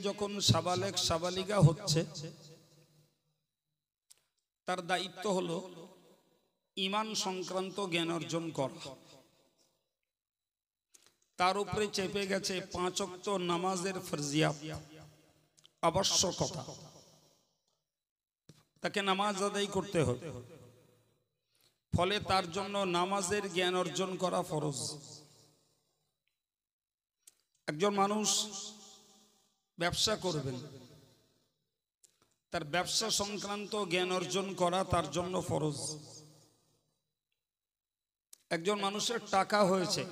যখন সাবালেক সাবালিকা হচ্ছে তার দায়িত্ব হলো ঈমান সংক্রান্ত জ্ঞান অর্জন করা। তার উপরে চেপে গেছে 5 ওয়াক্ত নামাজের ফরজিয়াত, আবশ্যকতা। তাকে নামাজ আদায় করতে হবে, ফলে তার জন্য নামাজের জ্ঞান অর্জন করা ফরজ। একজন মানুষ ব্যবসা করবেন, তার ব্যবসা সংক্রান্ত জ্ঞান অর্জন করা তার জন্য ফরজ। একজন মানুষের টাকা হয়েছে,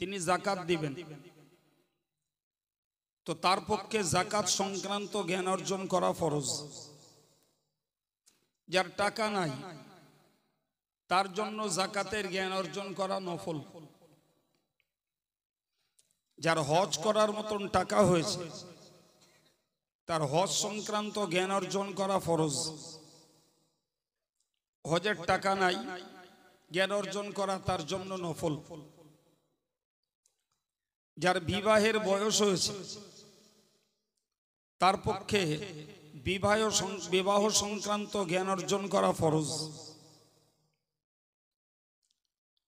তিনি যাকাত দিবেন, তো তার পক্ষে যাকাত সংক্রান্ত জ্ঞান অর্জন করা ফরজ। যার টাকা নাই তার জন্য যাকাতের জ্ঞান অর্জন করা নফল। যার হজ করার মতন টাকা হয়েছে তার হজ সংক্রান্ত জ্ঞান অর্জন করা ফরজ। হজের টাকা নাই, জ্ঞান অর্জন করা তার জন্য নফল। যার বিবাহের বয়স হয়েছে তার পক্ষে বিবাহ সংক্রান্ত জ্ঞান অর্জন করা ফরজ।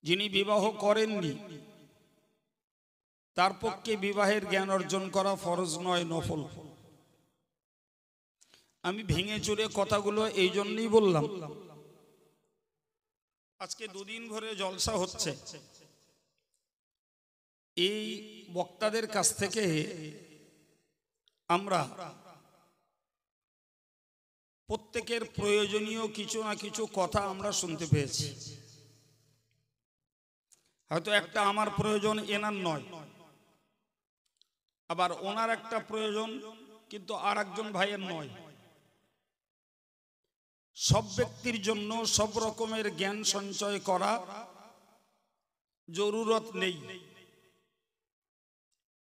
যিনি বিবাহ করেননি তার পক্ষে বিবাহের জ্ঞান অর্জন করা ফরজ নয়, নফল। আমি ভেঙে চুরে কথাগুলো এই জন্যই বললাম, আজকে 2 দিন ধরে জলসা হচ্ছে। এই বক্তাদের কাছ থেকে আমরা প্রত্যেকের প্রয়োজনীয় কিছু না কিছু কথা আমরা শুনতে পেয়েছি। হয়তো একটা আমার প্রয়োজন এনার নয়, আবার ওনার একটা প্রয়োজন কিন্তু আর একজন ভাইয়ের নয়। সব ব্যক্তির জন্য সব রকমের জ্ঞান সঞ্চয় করা জরুরত নেই,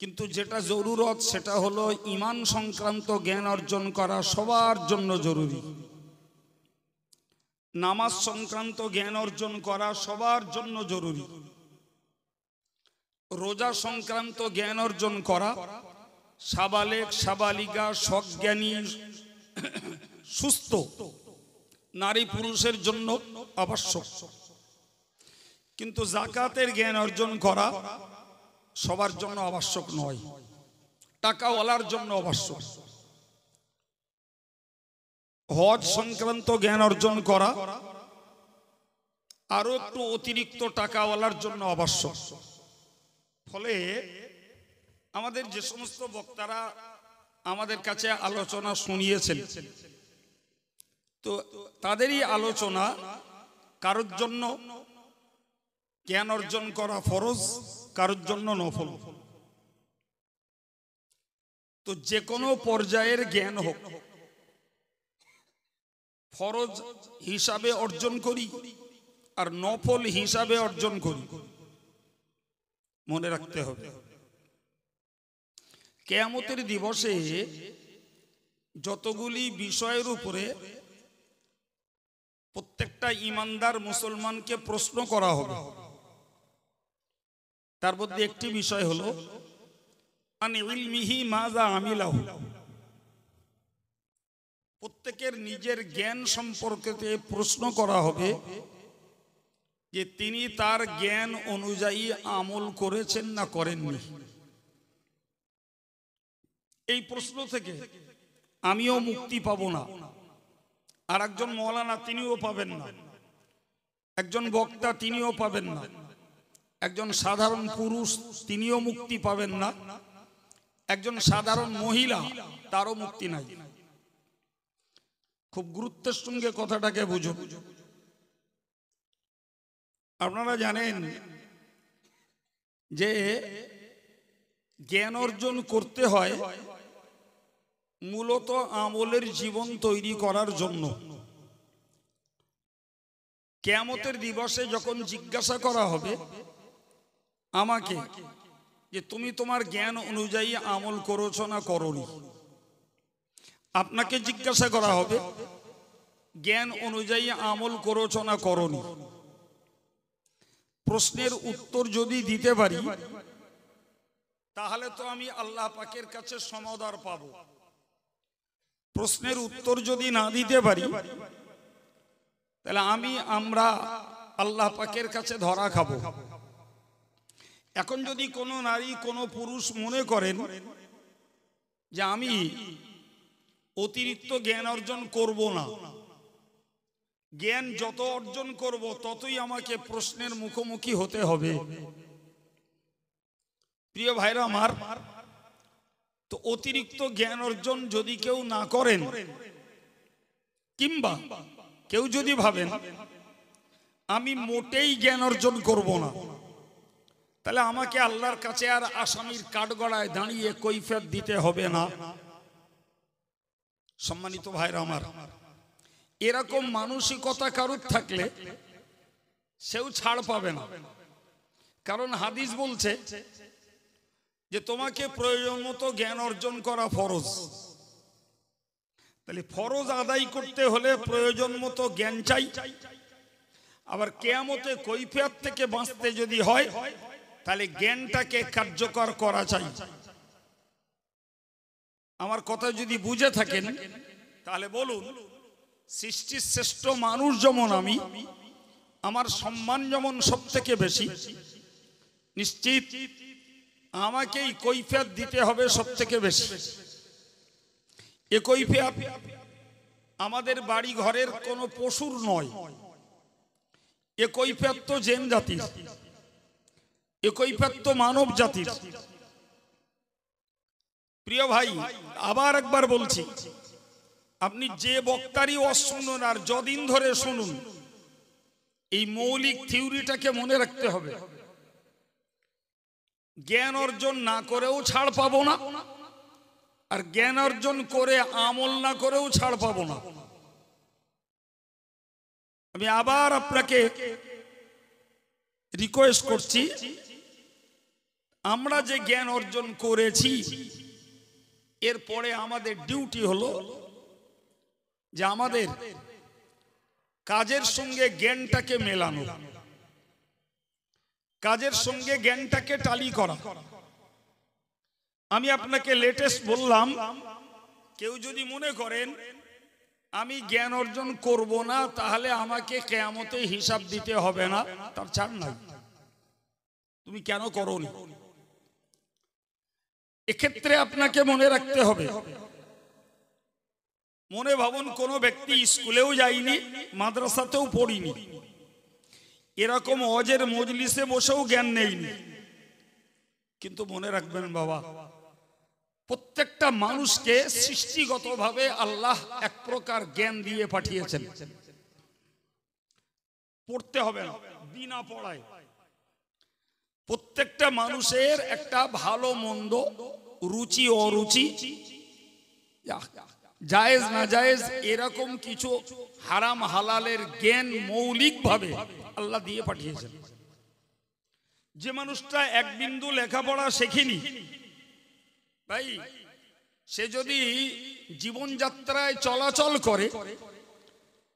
কিন্তু যেটা জরুরত সেটা হলো ঈমান সংক্রান্ত জ্ঞান অর্জন করা সবার জন্য জরুরি। নামাজ সংক্রান্ত জ্ঞান অর্জন করা সবার জন্য জরুরি। রোজা সংক্রান্ত জ্ঞান অর্জন করা সাবালেক সাবালিকা সজ্ঞানী সুস্থ নারী পুরুষের জন্য আবশ্যক। কিন্তু যাকাতের জ্ঞান অর্জন করা সবার জন্য আবশ্যক নয়, টাকাওয়ালার জন্য আবশ্যক। হজ সংক্রান্ত জ্ঞান অর্জন করা আরো একটু অতিরিক্ত টাকাওয়ালার জন্য আবশ্যক। ফলে আমাদের যে সমস্ত বক্তারা আমাদের কাছে আলোচনা শুনিয়েছেন, তো তাদেরই আলোচনা কারোর জন্য জ্ঞান অর্জন করা ফরজ, কারোর জন্য নফল। তো যে কোনো পর্যায়ের জ্ঞান হোক, ফরজ হিসাবে অর্জন করি আর নফল হিসাবে অর্জন করি, মনে রাখতে হবে। কিয়ামতের দিবসে যতগুলি বিষয়ের উপরে প্রত্যেকটা ঈমানদার মুসলমানকে প্রশ্ন করা হবে, তার মধ্যে একটি বিষয় হলো আন ইলমিহি মাযা আমিলাহু। প্রত্যেকের নিজের জ্ঞান সম্পর্কে প্রশ্ন করা হবে যে তিনি তার জ্ঞান অনুযায়ী আমল করেছেন না করেননি। এই প্রশ্ন থেকে আমিও মুক্তি পাবো না, আর একজন মৌলানা তিনিও পাবেন না, একজন বক্তা তিনিও পাবেন না, একজন সাধারণ পুরুষ তিনিও মুক্তি পাবেন না, একজন সাধারণ মহিলা তারও মুক্তি নাই। খুব গুরুত্বের সঙ্গে কথাটাকে বুঝুন। আপনারা জানেন যে জ্ঞান অর্জন করতে হয় মূলত আমলের জীবন তৈরি করার জন্য। কিয়ামতের দিবসে যখন জিজ্ঞাসা করা হবে আমাকে যে তুমি তোমার জ্ঞান অনুযায়ী আমল করেছো না করোনি, আপনাকে জিজ্ঞাসা করা হবে জ্ঞান অনুযায়ী আমল করেছো না করোনি। প্রশ্নের উত্তর যদি দিতে পারি তাহলে তো আমি আল্লাহ পাকের কাছে সমাদর পাব। প্রশ্নের উত্তর যদি না দিতে পারি তাহলে আমরা আল্লাহ পাকের কাছে ধরা খাবো। এখন যদি কোনো নারী কোনো পুরুষ মনে করেন যে আমি অতিরিক্ত জ্ঞান অর্জন করব না, জ্ঞান যত অর্জন করব ততই আমাকে প্রশ্নের মুখোমুখি হতে হবে। প্রিয় ভাইরা আমার, তো অতিরিক্ত জ্ঞান অর্জন যদি কেউ না করেন, কিংবা কেউ যদি ভাবেন আমি মোটেই জ্ঞান অর্জন করব না, তাহলে আমাকে আল্লাহর কাছে আর আসামির কাঠগড়ায় দাঁড়িয়ে কৈফিয়ত দিতে হবে না। সম্মানিত ভাইরা আমার, এরকম মানসিকতা কারুর থাকলে সেও ছাড় পাবে না। কারণ হাদিস বলছে যে তোমাকে প্রয়োজন মতো জ্ঞান অর্জন করা ফরজ। তাহলে ফরজ আদায় করতে হলে প্রয়োজন মতো জ্ঞান চাই। আবার কিয়ামতে কৈফিয়ত থেকে বাঁচতে যদি হয় তাহলে জ্ঞানটাকে কার্যকর করা চাই। আমার কথা যদি বুঝে থাকেন তাহলে বলুন, সৃষ্টির শ্রেষ্ঠ মানুষ যেমন আমি, আমার সম্মান যেমন সব থেকে বেশি, নিশ্চিত আমাকেই কৈফিয়ত দিতে হবে সব থেকে বেশি। এ কৈফিয়ত আমাদের বাড়ি ঘরের কোনো পশুর নয়, এ কৈফিয়ত তো জিন জাতির, এ কৈফিয়ত তো মানব জাতির। প্রিয় ভাই, আবার একবার বলছি, আপনি যে বক্তারই শুনুন আর যদিন ধরে শুনুন, এই মৌলিক থিওরিটাকে মনে রাখতে হবে। জ্ঞান অর্জন না করেও ছাড় পাবো না, আর জ্ঞান অর্জন করে আমল না করেও ছাড় পাবো না। আমি আবার আপনাকে রিকোয়েস্ট করছি, আমরা যে জ্ঞান অর্জন করেছি এরপরে আমাদের ডিউটি হলো যে আমাদের কাজের সঙ্গে জ্ঞানটাকে মেলানো, কাজের সঙ্গে জ্ঞানটাকে টালি করা। আমি আপনাকে লেটেস্ট বললাম, কেউ যদি মনে করেন আমি জ্ঞান অর্জন করব না তাহলে আমাকে কিয়ামতে হিসাব দিতে হবে না, তার ছাড় নাই। তুমি কেন করোনি? এক্ষেত্রে আপনাকে মনে রাখতে হবে, মনে ভাবুন কোনো ব্যক্তি স্কুলেও যায়নি, মাদ্রাসাতেও পড়িনি, এরকম ওয়াজের মজলিসে বসেও জ্ঞান নেয়নি, কিন্তু মনে রাখবেন বাবা, প্রত্যেকটা মানুষকে সৃষ্টিগতভাবে আল্লাহ এক প্রকার জ্ঞান দিয়ে পাঠিয়েছেন। পড়তে হবে না, বিনা পড়ায় প্রত্যেকটা মানুষের একটা ভালো মন্দ, রুচি অরুচি, জায়েজ না জায়েজ এরকম কিছু হারাম হালালের জ্ঞান মৌলিকভাবে আল্লাহ দিয়ে পাঠিয়েছেন। যে মানুষটা এক বিন্দু লেখাপড়া শেখেনি ভাই, সে যদি জীবনযাত্রায় চলাচল করে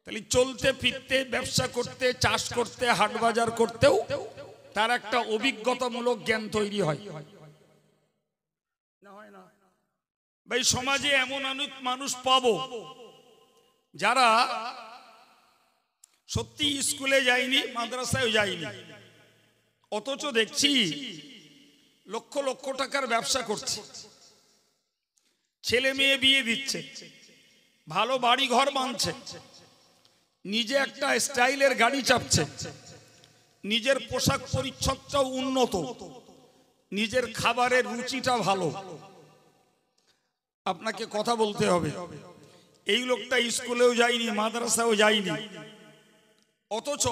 তাহলে চলতে ফিরতে, ব্যবসা করতে, চাষ করতে, হাট বাজার করতেও তার একটা অভিজ্ঞতামূলক জ্ঞান তৈরি হয়। ভাই সমাজে এমন অনেক মানুষ পাবো যারা সত্যি স্কুলে যায়নি, মাদ্রাসায় যায়নি, অথচ দেখছি লক্ষ লক্ষ টাকার ব্যবসা করছে, ছেলে মেয়ে বিয়ে দিচ্ছে, ভালো বাড়ি ঘর বাঁধছে, নিজে একটা স্টাইলের গাড়ি চাপছে, নিজের পোশাক পরিচ্ছদটাও উন্নত, নিজের খাবারের রুচিটা ভালো। আপনাকে কথা বলতে হবে, এই লোকটা স্কুলেও যায়নি, মাদ্রাসাও যায়নি, অথচ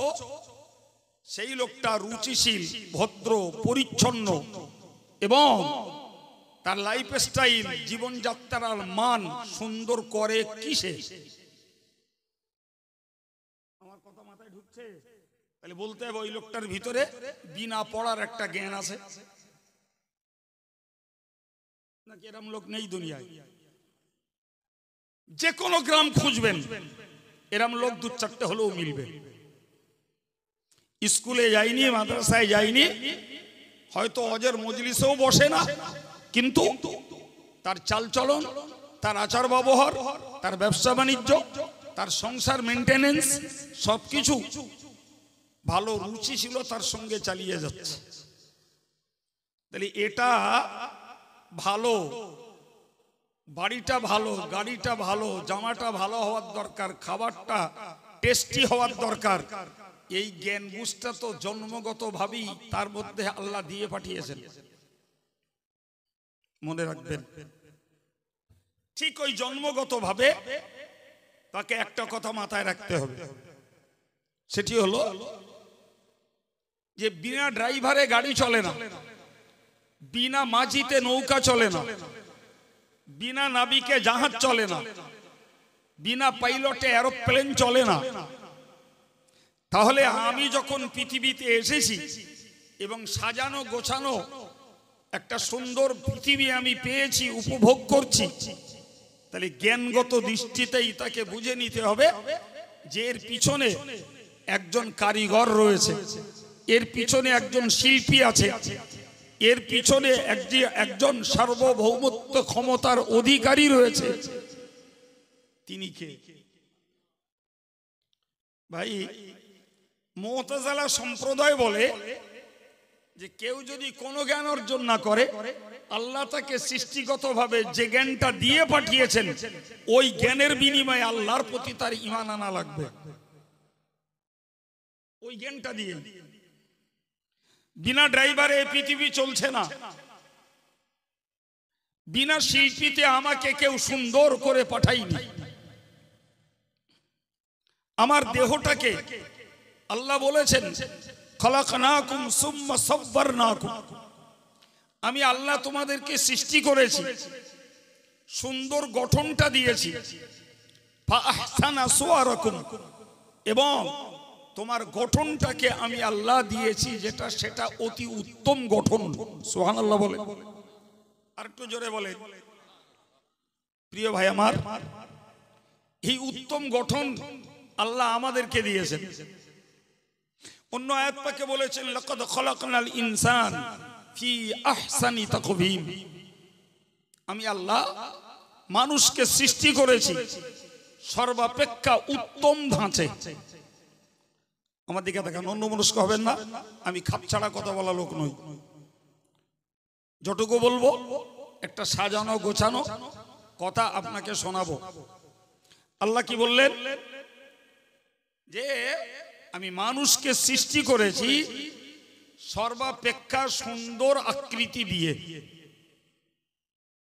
সেই লোকটা রুচিশীল, ভদ্র, পরিচ্ছন্ন এবং তার লাইফ স্টাইল, জীবনযাত্রার মান সুন্দর করে কিসে? আমার কথা মাথায় ঢুকছে? তাহলে বলতে হবে ওই লোকটার ভিতরে বিনা পড়ার একটা জ্ঞান আছে। নাকি এরকম লোক নেই দুনিয়ায়? যে কোনো গ্রাম খুঁজবেন এরকম লোক দু চারটে হলেও মিলবে। স্কুলে যায়নি, মাদ্রাসায় যায়নি, হয়তো ওয়াজের মজলিসেও বসে না, কিন্তু তার চালচলন, তার আচার ব্যবহার, তার ব্যবসা বাণিজ্য, তার সংসার মেনটেনেন্স সবকিছু ভালো রুচিশীলতার সঙ্গে চালিয়ে যাচ্ছে। তাহলে এটা ভালো, বাড়িটা ভালো, গাড়িটা ভালো, জামাটা ভালো হওয়ার দরকার, খাবারটা টেস্টি হওয়ার দরকার। এই জ্ঞান বুঝটা তো জন্মগত ভাবেই তার মধ্যে আল্লাহ দিয়ে পাঠিয়েছেন। মনে রাখবেন, ঠিক ওই জন্মগত ভাবে তাকে একটা কথা মাথায় রাখতে হবে, সেটি হলো যে বিনা ড্রাইভারে গাড়ি চলে না, বিনা মাঝিতে নৌকা চলে না, বিনা নাবিকে জাহাজ চলে না, বিনা পাইলটে এরোপ্লেন চলে না। তাহলে আমি যখন পৃথিবীতে এসেছি এবং সাজানো গোছানো একটা সুন্দর পৃথিবী আমি পেয়েছি, উপভোগ করছি, তাহলে জ্ঞানগত দৃষ্টিতেই তাকে বুঝে নিতে হবে যে এর পিছনে একজন কারিগর রয়েছে, এর পিছনে একজন শিল্পী আছে, এর পিছনে একজন সার্বভৌমত্ব ক্ষমতার অধিকারী রয়েছে। তিনি কে? ভাই, মুতাজিলা সম্প্রদায় বলে যে কেউ যদি কোনো জ্ঞান অর্জন না করে, আল্লাহ তাকে সৃষ্টিগতভাবে যে জ্ঞানটা দিয়ে পাঠিয়েছেন ওই জ্ঞানের বিনিময়ে আল্লাহর প্রতি তার ঈমান আনা লাগবে। ওই জ্ঞানটা দিয়ে বিনা ড্রাইভারে পৃথিবী চলছে না, বিনা শিল্পীতে আমাকে কেউ সুন্দর করে পাঠায়নি। আমার দেহটাকে আল্লাহ বলেছেন খলাকনাকুম সুম্মা সাব্বারনাকুম, আমি আল্লাহ তোমাদেরকে সৃষ্টি করেছি, সুন্দর গঠনটা দিয়েছি, ফাআহসানা সুওয়ারাকুম, এবং তোমার গঠনটাকে আমি আল্লাহ দিয়েছি যেটা সেটা অতি উত্তম গঠন। সুবহানাল্লাহ বলে, আর একটু জোরে বলে। প্রিয় ভাই আমার, এই উত্তম গঠন আল্লাহ আমাদেরকে দিয়েছেন। অন্য আয়াত পাকে বলেছেন লাকাদ খলাকনাল ইনসান ফি আহসানি তাকওয়িম, আমি আল্লাহ মানুষকে সৃষ্টি করেছি সর্বাপেক্ষা উত্তম ধাঁচে। আমার দিকে দেখেন, অন্যমনস্ক হবেন না, আমি খাপছাড়া কথা বলা লোক নই। যতটুকু বলবো একটা সাজানো গোছানো কথা আপনাকে শোনাবো। আল্লাহ কি বললেন? যে আমি মানুষকে সৃষ্টি করেছি সর্বাপেক্ষা সুন্দর আকৃতি দিয়ে।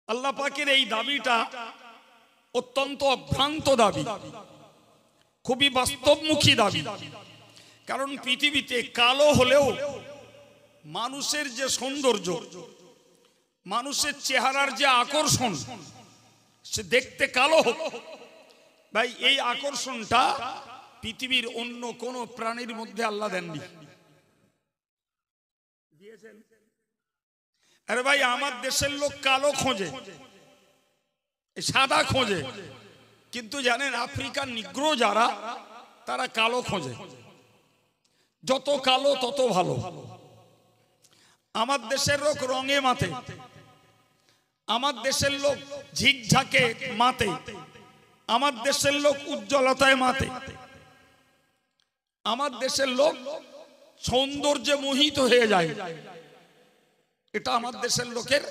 আল্লাহ পাকের এই দাবিটা অত্যন্ত অভ্রান্ত দাবি, খুবই বাস্তবমুখী দাবি। কারণ পৃথিবীতে কালো হলেও মানুষের যে সৌন্দর্য, মানুষের চেহারার যে আকর্ষণ, সে দেখতে কালো হোক, ভাই এই আকর্ষণটা পৃথিবীর অন্য কোন প্রাণীর মধ্যে আল্লাহ দেননি। আরে ভাই, আমার দেশের লোক কালো খোঁজে, সাদা খোঁজে, কিন্তু জানেন আফ্রিকার নিগ্রো যারা, তারা কালো খোঁজে। যত কালো তত ভালো। আমার দেশের লোক রঙে মাতে, আমার দেশের লোক ঝিকঝাকে মাতে, আমার দেশের লোক উজ্জ্বলতায় মাতে, আমার দেশের লোক সৌন্দর্যে মোহিত হয়ে যায়। এটা আমার দেশের লোকের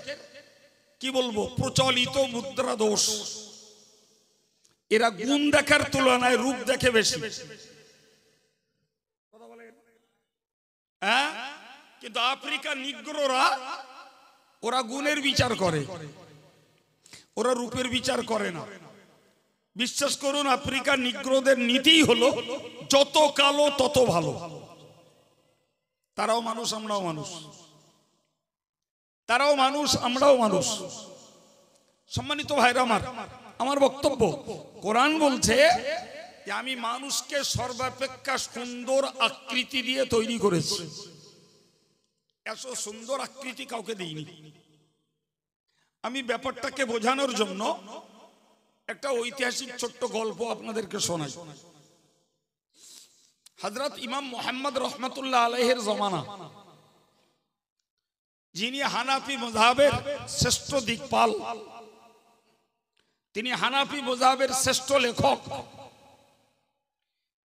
কি বলবো প্রচলিত মুদ্রা দোষ। এরা গুণ দেখার তুলনায় রূপ দেখে বেশি। হ্যাঁ, কিন্তু আফ্রিকার নিগ্রোরা ওরা গুণের বিচার করে, ওরা রূপের বিচার করে না। বিশ্বাস করুন, আফ্রিকার নিগ্রোদের নীতি হলো যত কালো তত ভালো। তারাও মানুষ, আমরাও মানুষ, তারাও মানুষ, আমরাও মানুষ। সম্মানিত ভাইরা আমার, আমার বক্তব্য, কোরআন বলছে যে আমি মানুষকে সর্বাপেক্ষা সুন্দর আকৃতি দিয়ে তৈরি করেছি। এত সুন্দর আকৃতি কাউকে দিইনি। আমি ব্যাপারটাকে বোঝানোর জন্য একটা ঐতিহাসিক ছোট্ট গল্প আপনাদেরকে শোনাই। হযরত ইমাম মুহাম্মদ রহমাতুল্লাহ আলাইহির জমানা, যিনি হানাফি মাযহাবের শ্রেষ্ঠ দিকপাল, তিনি হানাফি মাযহাবের শ্রেষ্ঠ লেখক,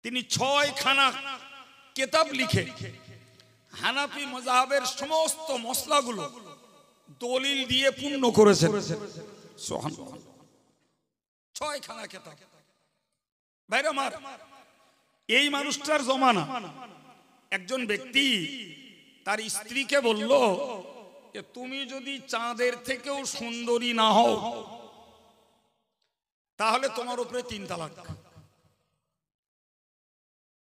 তিনি 6 খানা কিতাব লিখে হানাফি মাযহাবের সমস্ত মসলাগুলো দলিল দিয়ে পূর্ণ করেছেন। সুবহানাল্লাহ। 6 খানা কিতাব। ভাইরা আমার, এই মানুষটার জমানা একজন ব্যক্তি তার স্ত্রীকে বলল যে তুমি যদি চাঁদের থেকেও সুন্দরী না হও তাহলে তোমার উপরে 3 তালাক।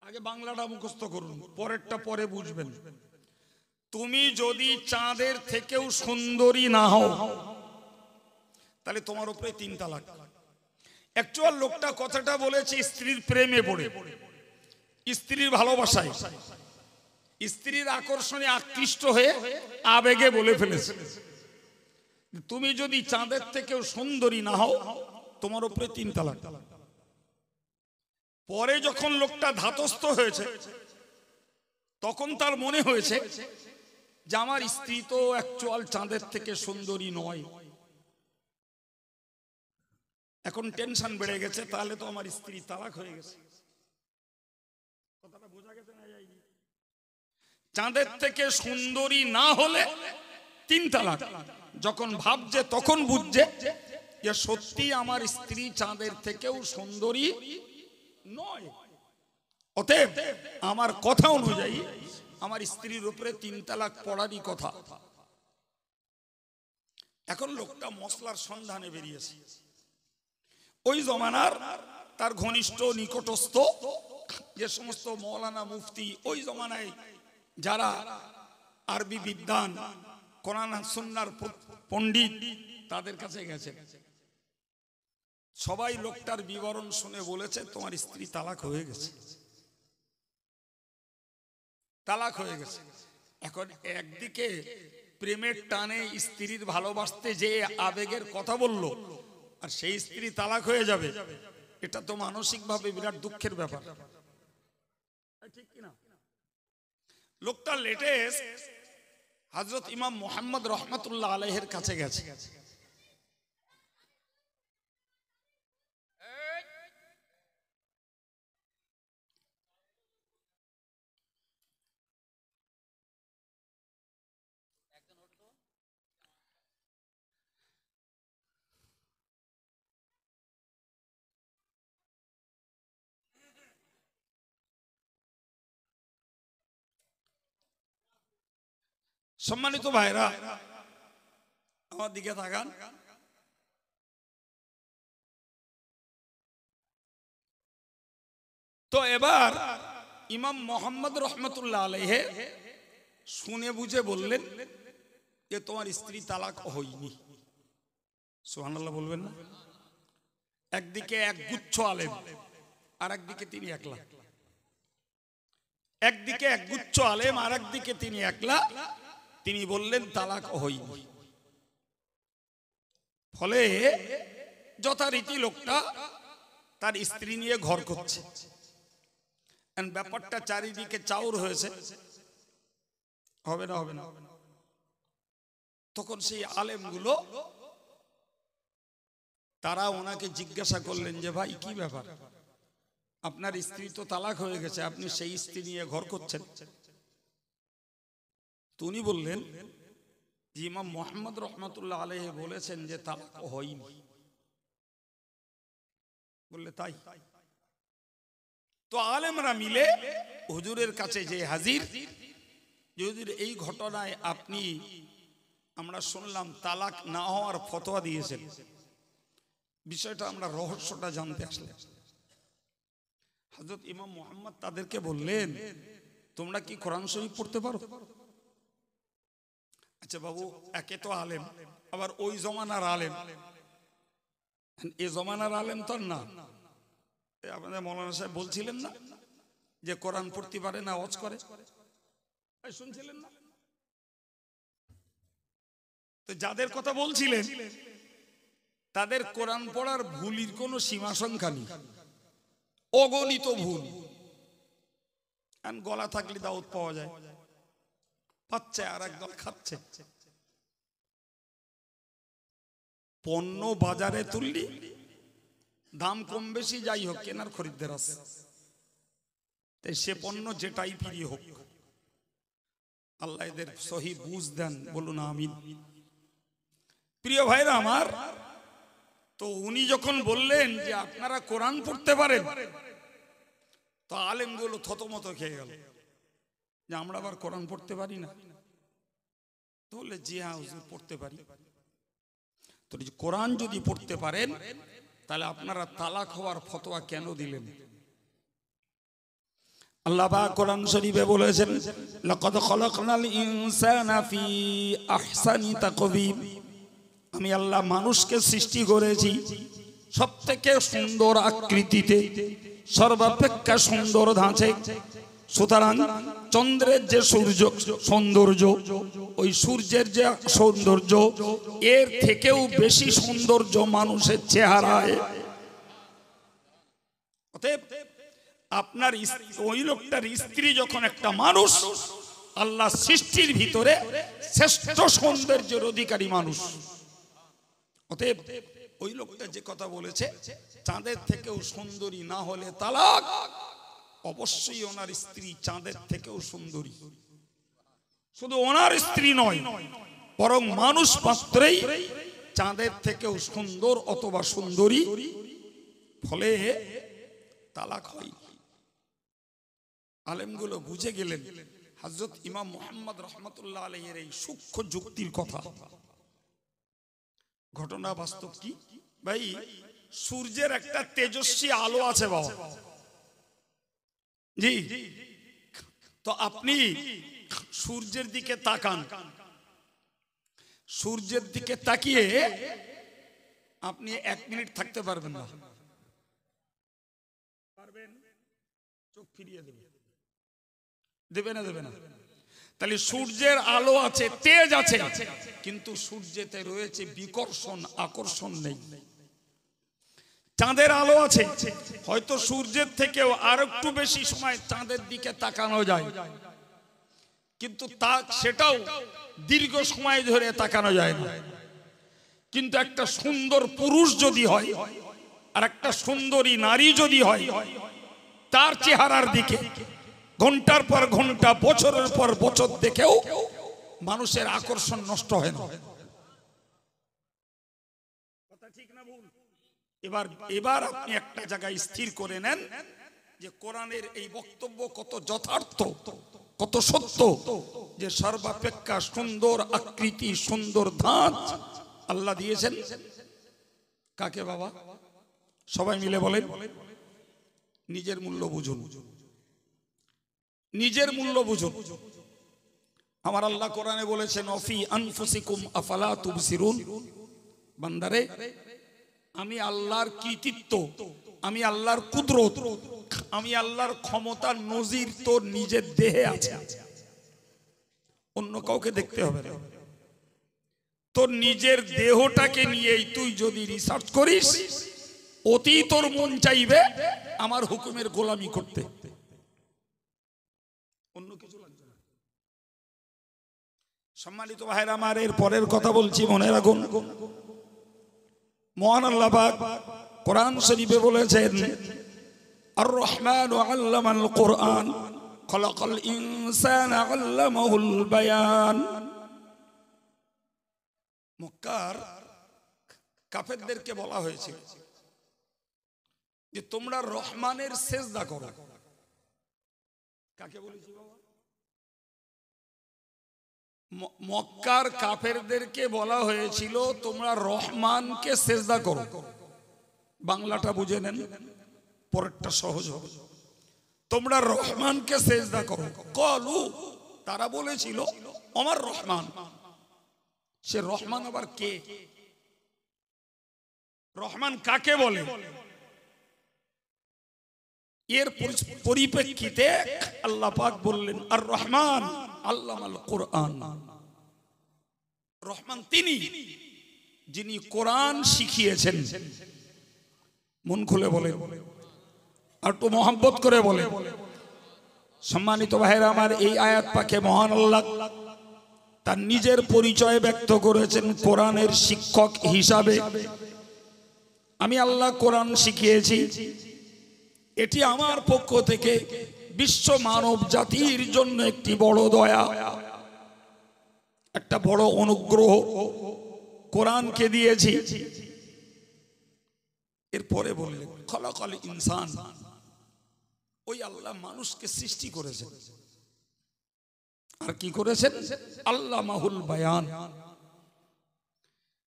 আগে বাংলাটা মুখস্থ করুন, পরেরটা পরে বুঝবেন। তুমি যদি চাঁদের থেকেও সুন্দরী না হও তাহলে তোমার উপরে 3 তালাক। অ্যাকচুয়াল লোকটা কথাটা বলেছে স্ত্রীর প্রেমে পড়ে, স্ত্রীর ভালোবাসায়, স্ত্রীর আকর্ষণে আকৃষ্ট হয়ে আবেগে বলে ফেলেছে তুমি যদি চাঁদের থেকেও সুন্দরী না হও তোমার উপরে 3 তালাক। পরে যখন লোকটা ধাতস্থ হয়েছে তখন তার মনে হয়েছে যে আমার স্ত্রী তো অ্যাকচুয়াল চাঁদের থেকে সুন্দরী নয়। এখন টেনশন বেড়ে গেছে, তাহলে তো আমার স্ত্রী তালাক হয়ে গেছে। কথাটা বোঝা গেছে না? চাঁদের থেকে সুন্দরী না হলে 3 তালাক। যখন ভাবছে তখন বুঝছে যে সত্যি আমার স্ত্রী চাঁদের থেকেও সুন্দরী নয়, অতএব আমার কথা অনুযায়ী আমার স্ত্রীর উপরে 3 তালাক পড়ারই কথা। এখন লোকটা মসলার সন্ধানে বেরিয়েছে। ওই জমানার তার ঘনিষ্ঠ নিকটস্থ যে সমস্ত মৌলানা মুফতি ওই জমানায় যারা আরবি বিদ্বান, কোরআন সুন্নাহর পণ্ডিত, তাদের কাছে গেছে। সবাই লোকটার বিবরণ শুনে বলেছে তোমার স্ত্রী তালাক হয়ে গেছে, তালাক হয়ে গেছে। এখন একদিকে প্রেমের টানে স্ত্রীর ভালোবাসতে যে আবেগের কথা বলল, আর সেই স্ত্রী তালাক হয়ে যাবে, এটা তো মানসিকভাবে বিরাট দুঃখের ব্যাপার, ঠিক কিনা? লোকটা লেটেস্ট হযরত ইমাম মুহাম্মদ রাহমাতুল্লাহ আলাইহির কাছে গেছে। সম্মানিত ভাইরা আমার দিকে তাকান। তো এবার ইমাম মুহাম্মদ রাহমাতুল্লাহ আলাইহি শুনে বুঝে বললেন যে তোমার স্ত্রী তালাক হয়নি। সুবহানাল্লাহ বলবেন না? একদিকে এক গুচ্ছ আলেম, আর একদিকে তিনি একলা। একদিকে এক গুচ্ছ আলেম, আর একদিকে তিনি একলা। তিনি বললেন তালাক হয়নি। ফলে যথারীতি লোকটা তার স্ত্রী নিয়ে ঘর করছে। ব্যাপারটা চারিদিকে চাউর হয়েছে, হবে না হবে না। তখন সেই আলেমগুলো তারা ওনাকে জিজ্ঞাসা করলেন যে ভাই কি ব্যাপার, আপনার স্ত্রী তো তালাক হয়ে গেছে, আপনি সেই স্ত্রী নিয়ে ঘর করছেন। উনি বললেন যে ইমাম মুহাম্মদ রাহমাতুল্লাহ আলাইহি বলেছেন যে তালাক হয়নি। বললে তাই? তো আলেমরা মিলে হুজুরের কাছে যে হাজির, যে হুজুর এই ঘটনায় আপনি, আমরা শুনলাম তালাক না হওয়ার ফতোয়া দিয়েছেন, বিষয়টা আমরা রহস্যটা জানতে আসলে হযরত ইমাম মুহাম্মদ তাদেরকে বললেন তোমরা কি কোরআন শরীফ পড়তে পারো? আচ্ছা বাবু, একে তো আলেম, আবার ওই জমানার আলেম, এই জমানার আলেম তো না। আপনাদের মৌলানা সাহেব বলছিলেন না যে কোরআন পড়তে পারে না, ওয়াজ করে, শুনছিলেন না? তো যাদের কথা বলছিলেন তাদের কোরআন পড়ার ভুলির কোনো সীমা সংখ্যা নেই, অগণিত ভুল। গলা থাকলে দাউদ পাওয়া যায়, পাচ্ছে আর একদল খাচ্ছে। পণ্য বাজারে তুললি, দাম কম বেশি যাই হোক, কেনার খরিদ্দার আছে, তাই সে পণ্য যেটাই প্রিয় হোক, আল্লাহ এদের সহি বুঝ দেন, বলুন আমিন। প্রিয় ভাইরা আমার, তো উনি যখন বললেন যে আপনারা কোরআন পড়তে পারেন, তো আলেমগুলো থতমত খেয়ে গেল যে আমরা আবার কোরআন পড়তে পারি না। তো বললে জি হ্যাঁ হুজুর পড়তে পারি। তো কোরআন যদি পড়তে পারেন তাহলে আপনারা তালাক হওয়ার ফতোয়া কেন দিলেন? আল্লাহ পাক কোরআন শরীফে বলেছেন, লাকাদ খালাকনাল ইনসানা ফি আহসানি তাকওয়িম, আমি আল্লাহ মানুষকে সৃষ্টি করেছি সবথেকে সুন্দর আকৃতিতে, সর্বাপেক্ষা সুন্দর ধাঁচে। সুতরাং চন্দ্রের যে সৌন্দর্য, ওই সূর্যের যে সৌন্দর্য, এর থেকেও বেশি সৌন্দর্য মানুষের চেহারায়। অতএব আপনার ওই লোকটার স্ত্রী যখন একটা মানুষ, আল্লাহ সৃষ্টির ভিতরে শ্রেষ্ঠ সৌন্দর্যের অধিকারী মানুষ। অতএব ওই লোকটা যে কথা বলেছে চাঁদের থেকেও সুন্দরী না হলে তালাক, অবশ্যই ওনার স্ত্রী চাঁদের থেকেও সুন্দরী। শুধু ওনার স্ত্রী নয়, বরং মানুষ মাত্রই চাঁদের থেকেও সুন্দর অথবা সুন্দরী, ফলে তালাক হয়। আলেমগুলো বুঝে গেলেন হযরত ইমাম মুহাম্মদ রাহমাতুল্লাহ আলাইহির এই সূক্ষ্ম যুক্তির কথা। ঘটনা বাস্তব কি ভাই, সূর্যের একটা তেজস্বী আলো আছে বাবা জি, তো আপনি সূর্যের দিকে তাকান, সূর্যের দিকে তাকিয়ে আপনি 1 মিনিট থাকতে পারবেন না, পারবেন? চোখ ফিরিয়ে দেবে, দেবে না দেবে না? তাহলে সূর্যের আলো আছে, তেজ আছে, কিন্তু সূর্যেতে রয়েছে বিকর্ষণ, আকর্ষণ নেই। চাঁদের আলো আছে, হয়তো সূর্যের থেকেও আর একটু বেশি সময় চাঁদের দিকে তাকানো যায়, কিন্তু সেটাও দীর্ঘ সময় ধরে তাকানো যায় না। কিন্তু একটা সুন্দর পুরুষ যদি হয় আর একটা সুন্দরী নারী যদি হয়, তার চেহারার দিকে ঘন্টার পর ঘন্টা, বছরের পর বছর দেখেও মানুষের আকর্ষণ নষ্ট হয় না। কথা ঠিক না ভুল? এবার আপনি একটা জায়গায় স্থির করে নেন যে কোরআনের এই বক্তব্য কত যথার্থ, কত সত্য, যে সর্বাপেক্ষা সুন্দর আকৃতি, সুন্দর ধাঁচ আল্লাহ দিয়েছেন কাকে বাবা? সবাই মিলে বলেন, নিজের মূল্য বুঝুন, নিজের মূল্য বুঝুন। আমার আল্লাহ কোরআনে বলেছেন, অফি আনফুসিকুম আফালা তুবসিরুন, বান্দারে আমি আল্লাহর কৃতিত্ব, আমি আল্লাহর কুদরত, আমি আল্লাহর ক্ষমতার নজির তোর নিজের দেহে আছে, অন্য কাউকে দেখতে হবে না। তোর নিজের দেহটাকে নিয়েই তুই যদি রিসার্চ করিস, অতি তোর মন চাইবে আমার হুকুমের গোলামি করতে, অন্য কিছু লাগবে না। সম্মানিত ভাইরা আমার, এর পরের কথা বলছি, মনে রাখুন। মহান আল্লাহ পাক কোরআন শরীফে বলেছেন, আর রহমান আল্লামাল কোরআন খলাকাল ইনসানা আল্লামাহুল বায়ান। মক্কার কাফেরদেরকে বলা হয়েছিল যে তোমরা রহমানের সেজদা করো। কাকে বলেছি বাবা? মক্কার কাফেরদেরকে বলা হয়েছিল তোমরা রহমানকে সেজদা করো। বাংলাটা বুঝে নেন, পরেরটা সহজ হবে। তোমরা রহমানকে সেজদা করো। কলু, তারা বলেছিল আমার রহমান। সে রহমান আবার কে? রহমান কাকে বলে? এর পরিপ্রেক্ষিতে আল্লাহ পাক বললেন, আর রহমান আল্লামাল কোরআন। রহমান তিনি যিনি কোরআন শিখিয়েছেন। মন খুলে বলে, আর একটু মহব্বত করে বলে। সম্মানিত ভাইরা আমার, এই আয়াত পাকে মহান আল্লাহ তার নিজের পরিচয় ব্যক্ত করেছেন কোরআনের শিক্ষক হিসাবে। আমি আল্লাহ কোরআন শিখিয়েছি, এটি আমার পক্ষ থেকে বিশ্ব মানব জাতির জন্য একটি বড় দয়া, একটা বড় অনুগ্রহ কোরআনকে দিয়েছি। এরপরে বললেন খলাকাল ইনসান, ওই আল্লাহ মানুষকে সৃষ্টি করেছেন, আর কি করেছেন? আল্লামাহুল বায়ান,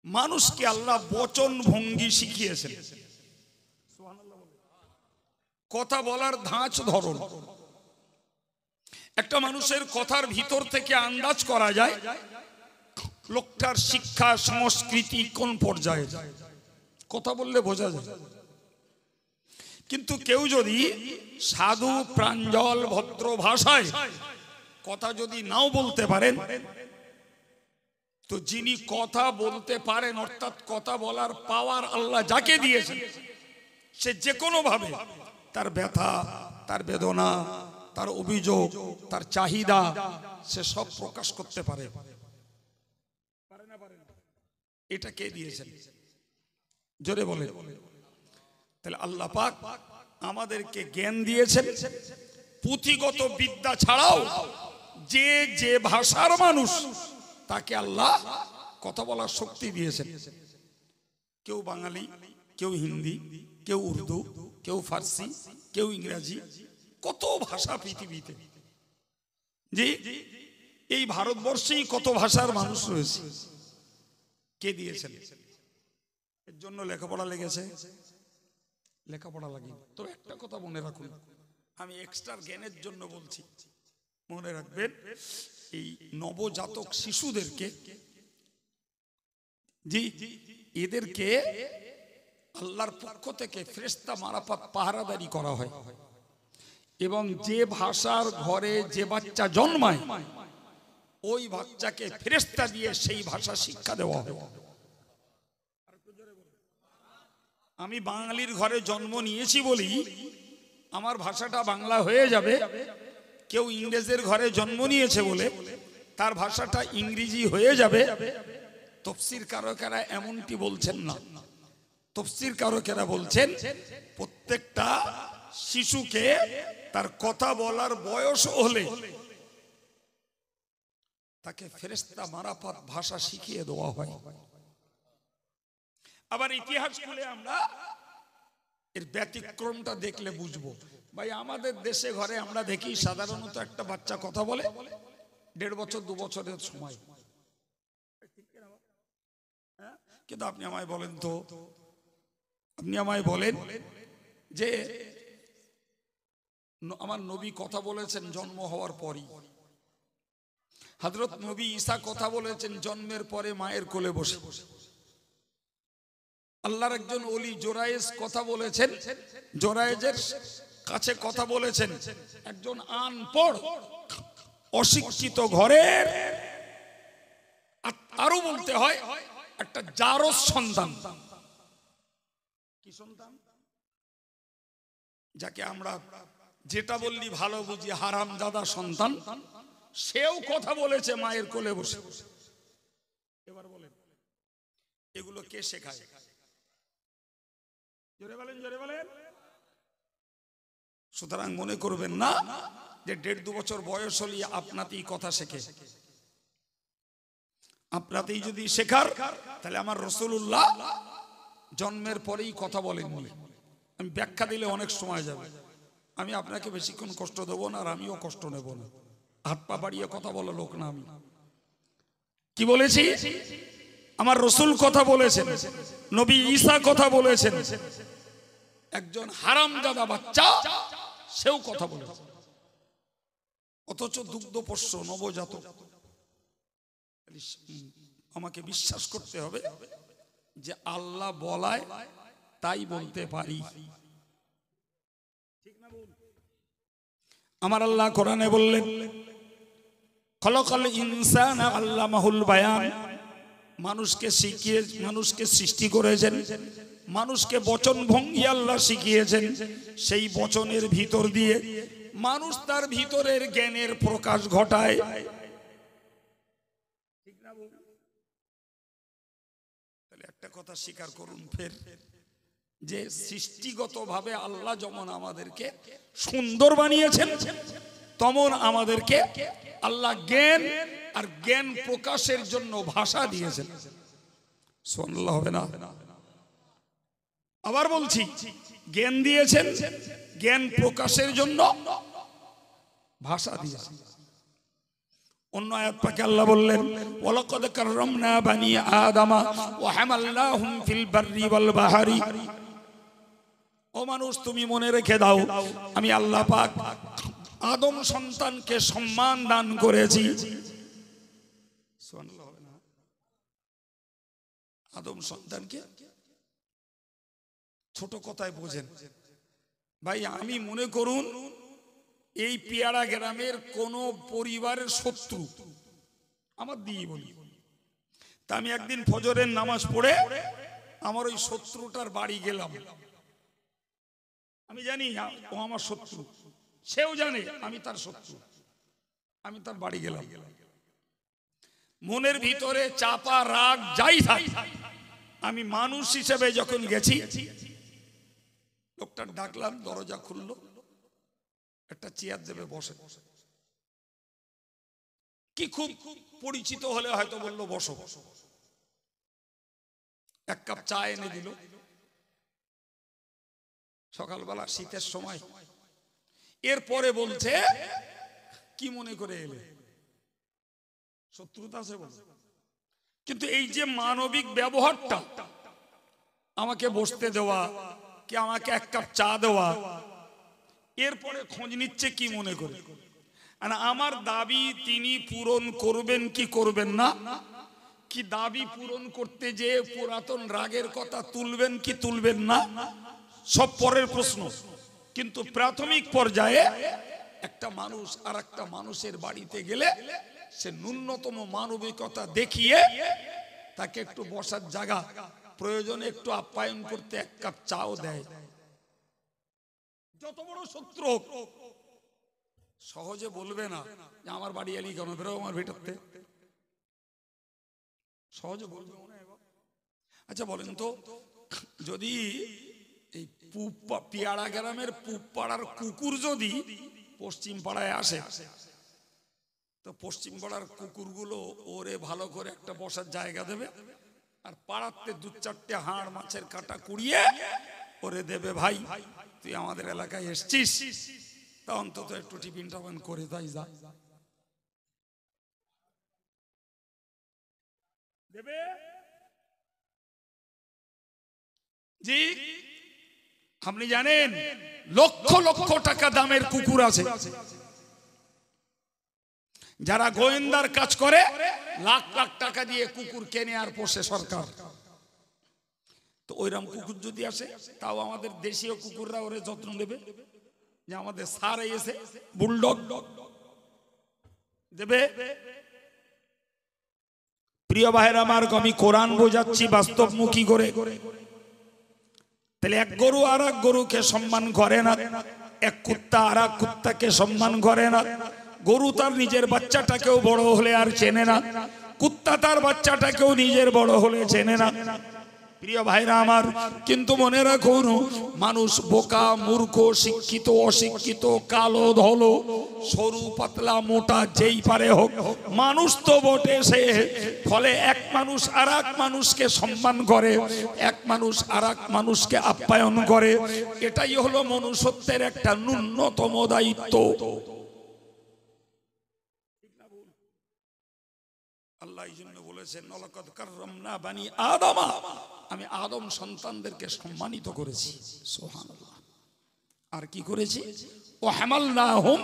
মানুষকে আল্লাহ বচন ভঙ্গি শিখিয়েছেন, কথা বলার ধাঁচ ধরন। একটা মানুষের কথার ভিতর থেকে আন্দাজ করা যায় লোকটার শিক্ষা সংস্কৃতি কোন পর্যায়ে। কথা বললে বোঝা যায়। কিন্তু কেউ যদি সাধু প্রাঞ্জল ভদ্র ভাষায় কথা যদি নাও বলতে পারেন, তো যিনি কথা বলতে পারেন অর্থাৎ কথা বলার পাওয়ার আল্লাহ যাকে দিয়েছেন, সে যে কোনো ভাবে তার ব্যথা, তার বেদনা, তার অভিযোগ, তার চাহিদা সে সব প্রকাশ করতে পারে। এটা কে দিয়েছেন? জোরে বলে। তাহলে আল্লাহ পাক আমাদেরকে জ্ঞান দিয়েছেন। পুঁথিগত বিদ্যা ছাড়াও যে যে ভাষার মানুষ তাকে আল্লাহ কথা বলার শক্তি দিয়েছেন। কেউ বাঙালি, কেউ হিন্দি, কেউ উর্দু, কেউ ফার্সি, কেউ ইংরেজি, কত ভাষা পৃথিবীতে। যে এই ভারতবর্ষেই কত ভাষার মানুষ রয়েছে। কে দিয়েছেন? এর জন্য লেখাপড়া লেগেছে? লেখাপড়া লাগেনি। তো একটা কথা মনে রাখুন, আমি এক্সট্রা জ্ঞানের জন্য বলছি, মনে রাখবেন এই নবজাতক শিশুদেরকে, জি এদেরকে আল্লাহর পক্ষ থেকে ফেরেশতা মারফত পাহারাদারি করা হয়, এবং যে ভাষার ঘরে যে বাচ্চা জন্মায় ওই বাচ্চাকে ফেরেশতা দিয়ে সেই ভাষা শিক্ষা দেওয়া হয়। আমি বাঙালির ঘরে জন্ম নিয়েছি বলি আমার ভাষাটা বাংলা হয়ে যাবে, কেউ ইংরেজের ঘরে জন্ম নিয়েছে বলে তার ভাষাটা ইংরেজি হয়ে যাবে। তাফসীর কারকেরা এমনটি বলছেন না। তাফসীর কারকেরা বলছেন প্রত্যেকটা শিশুকে তার কথা বলার বয়স হলে তাকে ফেরেশতা মারফত ভাষা শিখিয়ে দেওয়া হয়। আবার ইতিহাস খুলে আমরা এর ব্যতিক্রমটা দেখলে বুঝবো। ভাই আমাদের দেশে ঘরে আমরা দেখি সাধারণত একটা বাচ্চা কথা বলে 1.5 বছর 2 বছরের সময়। কিন্তু আপনি আমায় বলেন তো, আপনি আমায় বলেন যে আমার নবী কথা বলেছেন জন্ম হওয়ার পরই, হযরত নবী ঈসা কথা বলেছেন জন্মের পরে মায়ের কোলে বসে, আল্লাহর একজন ওলি জোরায়েজ কথা বলেছেন, জোরায়েজের কাছে কথা বলেছেন একজন আনপড় অশিক্ষিত ঘরের, আরো বলতে হয় একটা জারজ সন্তান। কি সন্তান? যাকে আমরা যেটা বললি ভালো বুঝি হারামজাদা সন্তান, সেও কথা বলেছে মায়ের কোলে বসে। এবার বলেন এগুলো কে শেখায়? জোরে বলেন, জোরে বলেন। সুতরাং মনে করবেন না যে 1.5-2 বছর বয়স হলে আপনাতেই কথা শেখে। আপনাতেই যদি শেখার, তাহলে আমার রাসূলুল্লাহ জন্মের পরেই কথা বলেননি। আমি ব্যাখ্যা দিলে অনেক সময় যাবে, আমি আপনাকে বেশিক্ষণ কষ্ট দেবো না, আর আমিও কষ্ট নেব না। হাত পা বাড়িয়ে কথা বলা লোক না আমি। কি বলেছি? আমার রাসূল কথা বলেছেন, নবী ঈসা কথা বলেছেন, একজন হারামজাদা বাচ্চা সেও কথা বলেছে, অথচ দুগ্ধপোষ্য নবজাতক। আমাকে বিশ্বাস করতে হবে যে আল্লাহ বলায় তাই বলতে পারি। আমার আল্লাহ কোরআনে বললেন খলাকাল ইনসানা আল্লামাহুল বায়ান, মানুষকে শিখিয়ে, মানুষকে সৃষ্টি করেছেন, মানুষকে বচন ভঙ্গি আল্লাহ শিখিয়েছেন। সেই বচনের ভিতর দিয়ে মানুষ তার ভিতরের জ্ঞানের প্রকাশ ঘটায়। একটা কথা স্বীকার করুন ফের, যে সৃষ্টিগতভাবে আল্লাহ যেমন আমাদেরকে সুন্দর বানিয়েছেন, তেমন আমাদেরকে আল্লাহ জ্ঞান আর জ্ঞান প্রকাশের জন্য ভাষা দিয়েছেন। সুবহানাল্লাহ হবে না? আবার বলছি, জ্ঞান দিয়েছেন, জ্ঞান প্রকাশের জন্য ভাষা দিয়েছেন। অন্য আয়াত পাকে আল্লাহ বললেন, ওয়ালাকাদ কাররামনা বানি আদামা ওয়া হামালনাহুম ফিল বাররি ওয়াল বাহরি। ও মানুষ, তুমি মনে রেখে দাও, আমি আল্লাহ পাক আদম সন্তানকে সম্মান দান করেছি। সুবহানাল্লাহ হবে না? আদম সন্তানকে ছোট কথায় বোঝেন ভাই। আমি মনে করুন এই পিয়ারা গ্রামের কোন পরিবারের শত্রু আমার দিয়ে বলি, তা আমি একদিন ফজরের নামাজ পড়ে আমার ওই শত্রুটার বাড়ি গেলাম। আমি জানি ও আমার শত্রু, সেও জানে আমি তার শত্রু। আমি তার বাড়ি গেলাম, মনের ভিতরে চাপা রাগ যাই থাক, আমি মানুষ হিসেবে যখন গেছি, লোকটা ডাকলাম, দরজা খুললো, একটা চেয়ার দেবে বসে। কি খুব পরিচিত হলে হয়তো বললো বসো। এক কাপ চা এনে দিল, সকালবেলা শীতের সময়। এরপরে বলছে, কি মনে করে এলে? শত্রুতা আছে বলছে। কিন্তু এই যে মানবিক ব্যবহারটা, আমাকে বসতে দেওয়া, কি আমাকে এক কাপ চা দেওয়া, এরপরে খোঁজ নিচ্ছে কি মনে করে। আমার দাবি তিনি পূরণ করবেন কি করবেন না, কি দাবি পূরণ করতে যে পুরাতন রাগের কথা তুলবেন কি তুলবেন না, সব পরের প্রশ্ন। কিন্তু প্রাথমিক পর্যায়ে একটা মানুষ আর একটা মানুষের বাড়িতে গেলে সে ন্যূনতম মানবিকতা দেখিয়ে তাকে একটু বসার জায়গা, প্রয়োজনে একটু আপ্যায়ন করতে এক কাপ চাও দেয়। যত বড় শত্রু হোক, সহজে বলবে না যে আমার বাড়ি এলি কেন, বেরো আমার ভিতরতে, সহজে বলবে না। আচ্ছা বলেন তো, যদি এই পিয়ারা গ্রামের পূব পাড়ার কুকুর যদি পশ্চিম পাড়ায় আসে, তো পশ্চিম পাড়ার কুকুরগুলো ওরে ভালো করে একটা বসার জায়গা দেবে, আর পাড়াতে দু চারটে হাড় মাছের কাটা কুড়িয়ে ওরে দেবে, ভাই তুই আমাদের এলাকায় এসছিস, তা অন্তত একটু টিফিন টাফিন করে তাই যা দেবে। জি, আপনি জানেন লক্ষ লক্ষ টাকা দামের কুকুর আছে, যারা গোয়েন্দার কাজ করে লাখ লাখ টাকা দিয়ে কুকুর কেনে আর পোষে সরকার। তো ওইরকম কুকুর যদি আসে, তাও আমাদের দেশীয় কুকুররা ওরে যত্ন নেবে, যে আমাদের সার এসে বুলডগ দেবে। প্রিয় ভাইরা আমার, আমি কোরআন বোঝাচ্ছি বাস্তবমুখী করে। তাহলে এক গরু আর এক গরুকে সম্মান করে না, এক কুত্তা আর এক কুত্তাকে সম্মান করে না। গরু তার নিজের বাচ্চাটাকেও বড় হলে আর চেনে না, কুত্তা তার বাচ্চাটাকেও নিজের বড় হলে চেনে না। প্রিয় ভাইরা আমার, কিন্তু মনে রাখুন, মানুষ বোকা মূর্খ, শিক্ষিত অশিক্ষিত, কালো ধলো, সরু পাতলা মোটা, যেই পারে হোক, মানুষ তো বটে সে। ফলে এক মানুষ আর এক মানুষকে সম্মান করে, এক মানুষ আর এক মানুষকে আপ্যায়ন করে। এটাই হলো মনুষ্যত্বের একটা ন্যূনতম দায়িত্ব। আল্লাহ এই জন্য বলেছেন, ওয়ালাকাদ কাররামনা বানি আদামা, আমি আদম সন্তানদেরকে সম্মানিত করেছি। সুবহানাল্লাহ। আর কি করেছি? ওয়া হামালনাহুম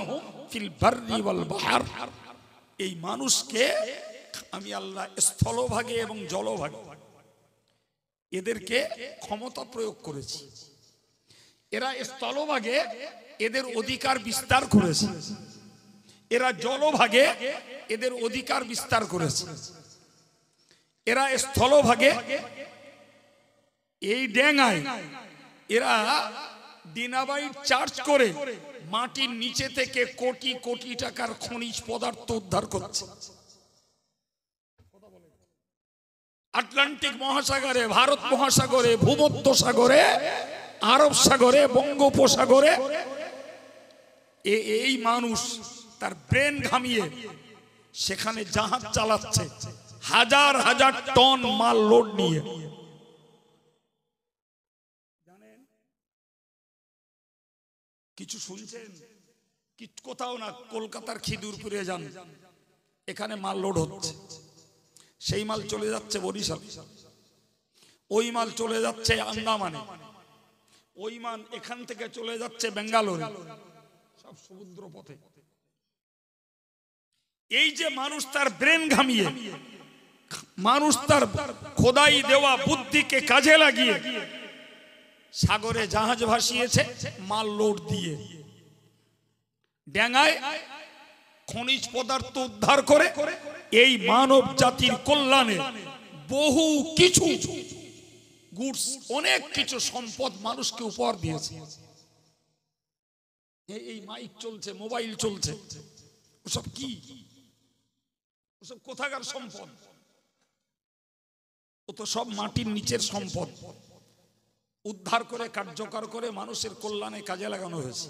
ফিল বাররি ওয়াল বাহর, এই মানুষকে আমি আল্লাহ স্থলভাগে এবং জলভাগে এদেরকে ক্ষমতা প্রয়োগ করেছি। এরা স্থলভাগে এদের অধিকার বিস্তার করেছে, এরা জলভাগে এদের অধিকার বিস্তার করেছে। এরা স্থলভাগে এই ডেঙ্গায় এরা ডিনামাইট চার্জ করে মাটির নিচে থেকে কোটি কোটি টাকার খনিজ পদার্থ উদ্ধার করছে। আটলান্টিক মহাসাগরে, ভারত মহাসাগরে, ভূমধ্য সাগরে, আরব সাগরে, বঙ্গোপসাগরে এই মানুষ তার ব্রেন ঘামিয়ে সেখানে জাহাজ চালাচ্ছে হাজার হাজার টন মাল লোড নিয়ে। জানেন কিছু শুনছেন? কোথাও না, কলকাতার খিদিরপুরে যান, এখানে মাল লোড হচ্ছে, সেই মাল চলে যাচ্ছে বরিশাল, ওই মাল চলে যাচ্ছে আন্দামানে, ওই মাল এখান থেকে চলে যাচ্ছে বেঙ্গালুরু, সব সমুদ্র পথে। এই যে মানুষ তার ব্রেন ঘামিয়ে, মানুষ তার খোদাই দেওয়া বুদ্ধিকে কাজে লাগিয়ে সাগরে জাহাজ ভাসিয়েছে মাল লোড দিয়ে, ডেঙ্গায় খনিজ পদার্থ উদ্ধার করে এই মানব জাতির কল্যাণে বহু কিছু গুডস, অনেক কিছু সম্পদ মানুষকে উপহার দিয়েছে। এই মাইক চলছে, মোবাইল চলছে, ওসব কি? ওসব কোথাকার সম্পদ? ও তো সব মাটির নিচের সম্পদ, উদ্ধার করে কার্যকর করে মানুষের কল্যাণে কাজে লাগানো হয়েছে।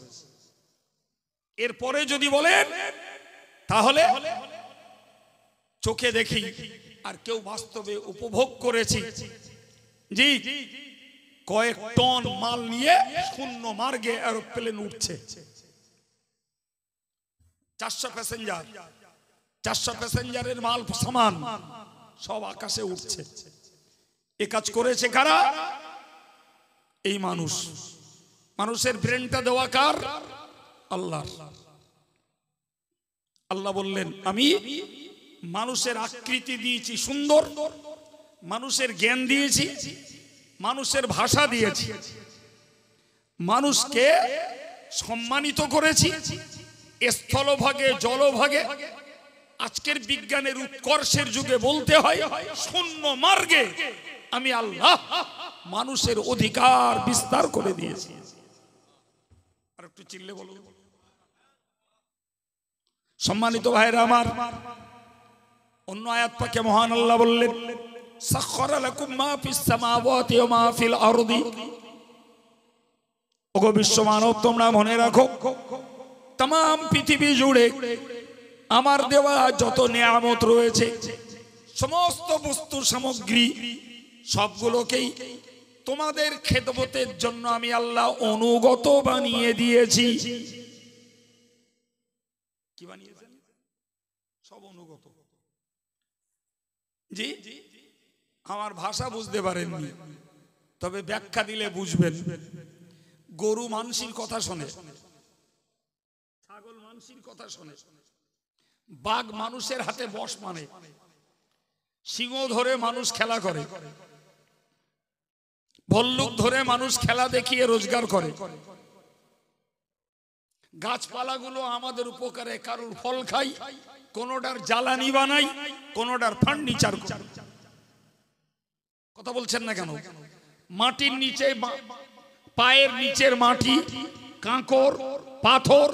এরপরে যদি বলেন তাহলে চোখে দেখি আর কেউ বাস্তবে উপভোগ করেছি, জি, কয়েক টন মাল নিয়ে শূন্য মার্গে এরোপ্লেন উঠছে, 400 প্যাসেঞ্জার, 400 প্যাসেঞ্জারের মাল সামান সব আকাশে উঠছে। এ কাজ করেছে কারা? এই মানুষ। মানুষের ব্রেনটা দেওয়া কার? আল্লাহ। আল্লাহ বললেন আমি মানুষের আকৃতি দিয়েছি সুন্দর, মানুষের জ্ঞান দিয়েছি, মানুষের ভাষা দিয়েছি, মানুষকে সম্মানিত করেছি স্থলভাগে জলভাগে। আজকের বিজ্ঞানের উৎকর্ষের যুগে বলতে হয় শূন্য মার্গে আমি আল্লাহ মানুষের অধিকার বিস্তার করে দিয়েছি। আর একটু চিল্লে বলুন। সম্মানিত ভাইরা আমার, অন্য আয়াত পাকে মহান আল্লাহ বললেন সাখখারা লাকুম মা ফিস সামাওয়াতি ওয়া মা ফিল আরদি। ওগো বিশ্ব মানব, তোমরা মনে রাখো तमाम পৃথিবী জুড়ে আমার দেওয়া যত নিয়ামত রয়েছে, সমস্ত বস্তু সামগ্রী সবগুলোকেই তোমাদের খেদমতের জন্য আমি আল্লাহ অনুগত বানিয়ে দিয়েছি। কি বানিয়েছেন? সব অনুগত। জি, আমার ভাষা বুঝতে পারেননি, তবে ব্যাখ্যা দিলে বুঝবেন। গরু মানুষের কথা শোনে, ছাগল মানুষের কথা শোনে, বাঘ মানুষের হাতে বশ মানে, সিংহ ধরে মানুষ খেলা করে, ভল্লুক ধরে মানুষ খেলা দেখিয়ে রোজগার করে। গাছপালাগুলো আমাদের উপকারে, কারুর ফল খাই, কোনোটার জ্বালানি বানাই, কোনোটার ফার্নিচার। কথা বলছেন না কেন? মাটির নিচে, পায়ের নিচের মাটি, কাঁকর, পাথর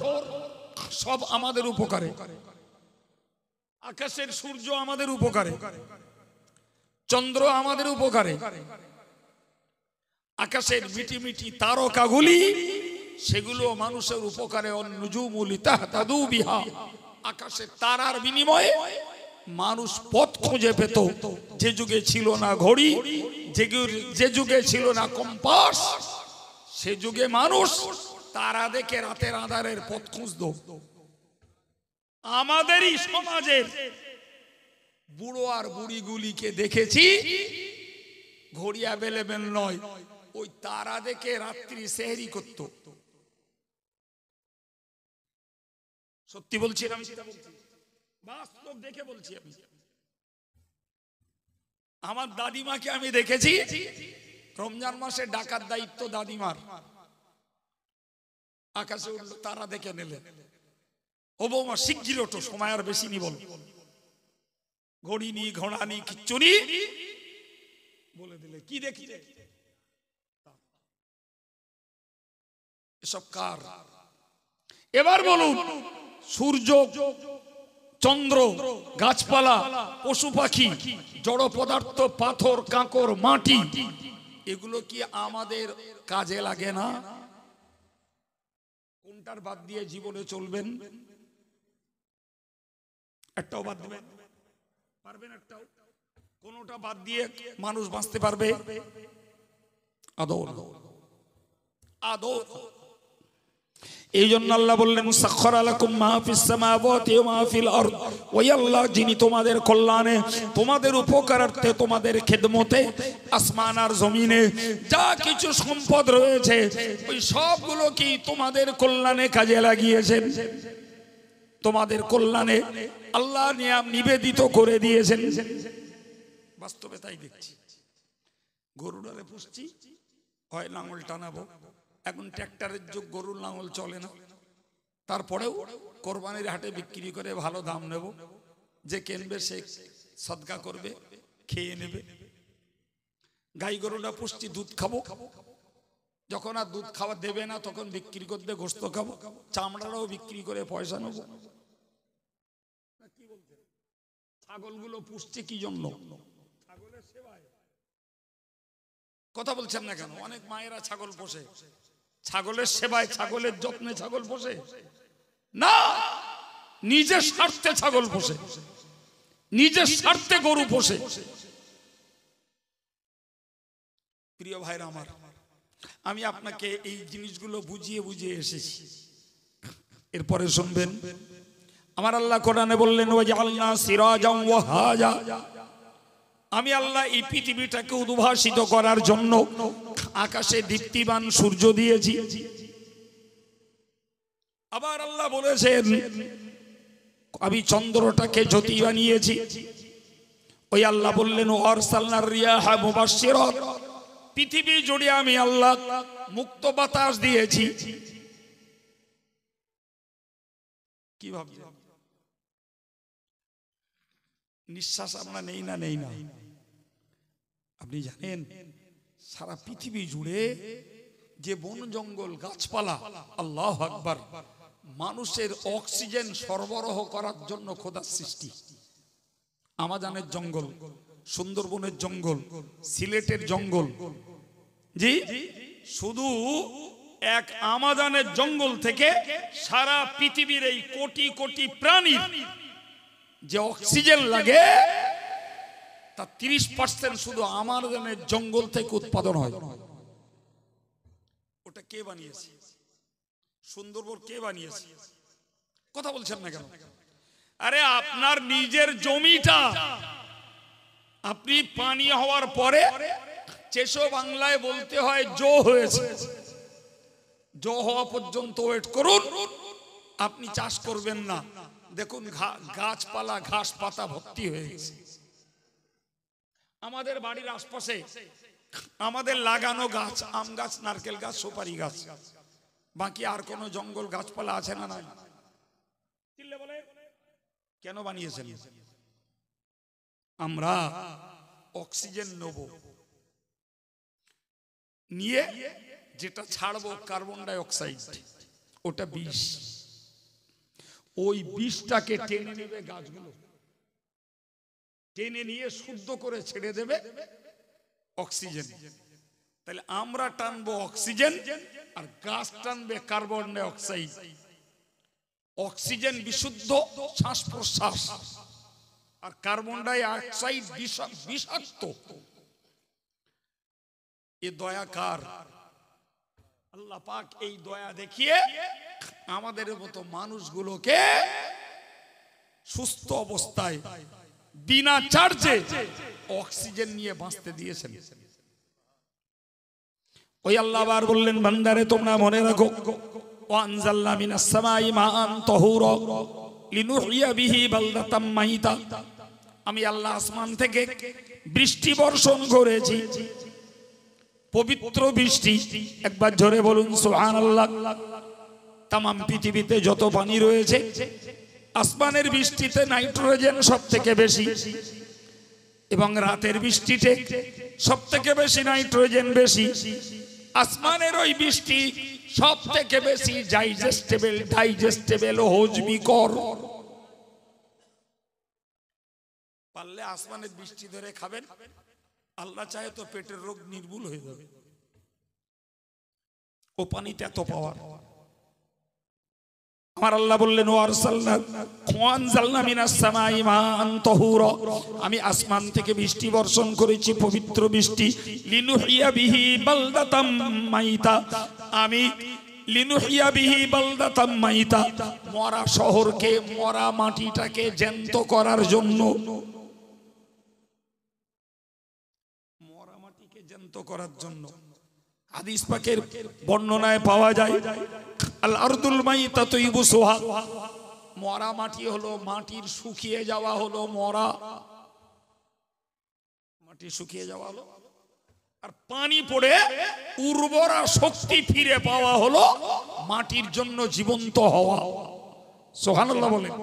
সব আমাদের উপকারে। আকাশের সূর্য আমাদের উপকারে, চন্দ্র আমাদের উপকারে, আকাশের মিটি মিটি তারকাগুলি সেগুলো মানুষের উপকারে। অন্নুজুমুল তাহতাদু বিহা, আকাশের তারার বিনিময়ে মানুষ পথ খুঁজে পেত। যে যুগে ছিল না ঘড়ি, যে যুগে ছিল না কম্পাস, সে যুগে মানুষ তারা দেখে রাতের আঁধারের পথ খুঁজত। আমাদেরই সমাজের বুড়ো আর বুড়িগুলিকে দেখেছি ঘড়ি অ্যাভেলেবেল নয়, ওই তারা দেখে রাত্রি সেহরি করত। সত্যি বলছি, বাস্তব দেখে বলছি। আমি আমার দাদিমাকে আমি দেখেছি রমজান মাসে ডাকার দায়িত্ব দাদিমার। আকাশে উঠলো, তারা দেখে নিলে, ও বৌমা শিগগির ওঠো, সময় আর বেশি নি, বল। ঘড়ি নি, ঘোড়া নি, কিচ্ছু নি, বলে দিলে কি দেখি। এসব কার? এবার বলুন, সূর্য চন্দ্র, গাছপালা, পশু পাখি, জড় পদার্থ, পাথর, কাঁকড়, মাটি, এগুলো কি আমাদের কাজে লাগে না? কোনটার বাদ দিয়ে জীবনে চলবেন? একটাও বাদ দেবেন পারবেন? একটাও? কোনটা বাদ দিয়ে মানুষ বাঁচতে পারবে? আদৌ আদৌ। এই জন্য আল্লাহ বললেন সাখখারা লাকুম মা ফিস সামাওয়াতি ওয়া মা ফিল আরদ, ওই আল্লাহ যিনি তোমাদের কল্যাণে, তোমাদের উপকারার্থে, তোমাদের খেদমতে আসমান আর জমিনে যা কিছু সম্পদ রয়েছে ওই সবগুলো কি তোমাদের কল্যাণে কাজে লাগিয়েছেন, তোমাদের কল্যাণে আল্লাহ নিবেদিত করে দিয়েছেন। বাস্তবে তাই দেখছি। গরুড়ালে পুষছি, হয় লাঙল টানাবো, এখন ট্র্যাক্টরের যুগ, গরুর লাঙল চলে না, তারপরেও কোরবানির হাটে বিক্রি করে ভালো দাম নেব, যে কিনবে সে সদকা করবে, খেয়ে নেবে। গাই গরুটা পুষছি, দুধ খাবো, যখন আর দুধ খাওয়া দেবে না তখন বিক্রি করতে গোশত খাবো, চামড়াটাও বিক্রি করে পয়সা নেব। ছাগলগুলো পুষছে কি জন্য? ছাগলের সেবায়। কথা বলছেন না কেন? অনেক মায়েরা ছাগল পোষে ছাগলের সেবায়, ছাগলের যত্নে ছাগল পোষে না, নিজের স্বার্থে ছাগল পোষে, নিজের স্বার্থে গরু পোষে। প্রিয় ভাইরা আমার, আমি আপনাকে এই জিনিসগুলো বুঝিয়ে বুঝিয়ে এসেছি। এরপরে শুনবেন, আমার আল্লাহ কোরআনে বললেন ওয়াজআলনা সিরাজাম ওয়াহাজা, আমি আল্লাহ এই পৃথিবীটাকে উদ্ভাসিত করার জন্য আকাশে দীপ্তিমান সূর্য দিয়েছি। আবার আল্লাহ বলেছেন আমি চন্দ্রটাকে জ্যোতি বানিয়েছি। ওই আল্লাহ বললেন ওয়ারসালনার রিয়াহা মুবাশশিরাত, পৃথিবী জুড়ে আমি আল্লাহ মুক্ত বাতাস দিয়েছি। কি ভাবছেন? নিঃশ্বাস আমরা নেই না? নেই না? আপনি জানেন সারা পৃথিবী জুড়ে যে বন জঙ্গল গাছপালা, আল্লাহু আকবার, মানুষের অক্সিজেন সরবরাহ করার জন্য খোদার সৃষ্টি। আমাজনের জঙ্গল, সুন্দরবনের জঙ্গল, সিলেটের জঙ্গল, জি শুধু এক আমাজনের জঙ্গল থেকে সারা পৃথিবীর এই কোটি কোটি প্রাণীর যে অক্সিজেন লাগে তা 30% শুধু আমাজনের জঙ্গল থেকে উৎপাদন হয়। ওটা কে বানিয়েছে? সুন্দরবন কে বানিয়েছে? কথা বলছেন না কেন? আরে আপনার নিজের জমিটা আপনি পানি হওয়ার পরে চেশো বাংলায় বলতে হয় জো হয়েছে, জো হওয়া পর্যন্ত ওয়েট করুন, আপনি চাষ করবেন না। দেখুন গাছপালা ঘাস পাতা ভর্তি হয়ে গেছে। আমাদের বাড়ির আশপাশে আমাদের লাগানো গাছ, আম গাছ, নারকেল গাছ, সুপারি গাছ, বাকি আর কোন জঙ্গল গাছপালা আছে না? নাই। কেন বানিয়েছেন? আমরা অক্সিজেন নেব, নিয়ে যেটা ছাড়বো কার্বন ডাই অক্সাইড, ওটা বিষ। ওই বিষটাকে টেনে নেবে গাছগুলো, টেনে নিয়ে শুদ্ধ করে ছেড়ে দেবে অক্সিজেন। তাহলে আমরা টানবো অক্সিজেন আর গাছ টানবে কার্বন ডাই অক্সাইড। অক্সিজেন বিশুদ্ধ শ্বাস প্রশ্বাস, আর কার্বন ডাই অক্সাইড বিষাক্ত। এ দয়া কার? আল্লাহ পাক এই দয়া দেখিয়ে আমাদের মতো মানুষগুলোকে সুস্থ অবস্থায় বিনা চার্জে অক্সিজেন নিয়ে বাঁচতে দিয়েছেন। ওই আল্লাহ আবার বললেন বান্দারে তোমরা মনে রাখো ওয়ানজালনা মিনাস সামাই মাআন তাহুরা লিনুহইয়া বিহি বালদাতাম মাইতা, আমি আল্লাহ আসমান থেকে বৃষ্টি বর্ষণ করেছি, পবিত্র বৃষ্টি। একবার জোরে বলুন সুবহানাল্লাহ। তামাম পৃথিবীতে যত পানি রয়েছে আসমানের বৃষ্টিতে নাইট্রোজেন সব থেকে বেশি, এবং রাতের বৃষ্টিতে সব থেকে বেশি নাইট্রোজেন বেশি। আসমানের ওই বৃষ্টি সব থেকে বেশি ডাইজেস্টেবল হজমিকর। পারলে আসমানের বৃষ্টি ধরে খাবেন, আল্লাহ চাহে তো পেটের রোগ নির্মূল হয়ে যাবে। ও পানিতে এত পাওয়ার। আমার আল্লাহ বললেন আমি আসমান থেকে বৃষ্টি বর্ষণ করেছি, পবিত্র বৃষ্টি। লিনুহিয়া বিহি বালদাতাম মাইতা, আমি লিনুহিয়া বিহি বালদাতাম মাইতা, মরা শহরকে, মরা মাটিটাকে জ্যান্ত করার জন্য, মরা মাটিকে জ্যান্ত করার জন্য। হাদিস পাকের বর্ণনায় পাওয়া যায় আল আরদুল মাইতা তুইবুসুহা, মরা মাটি হলো মাটির শুকিয়ে যাওয়া, হলো মরা মাটি শুকিয়ে যাওয়া হলো, আর পানি পড়ে উর্বরা শক্তি ফিরে পাওয়া হলো মাটির জন্য জীবন্ত হওয়া। সুবহানাল্লাহ বলেন।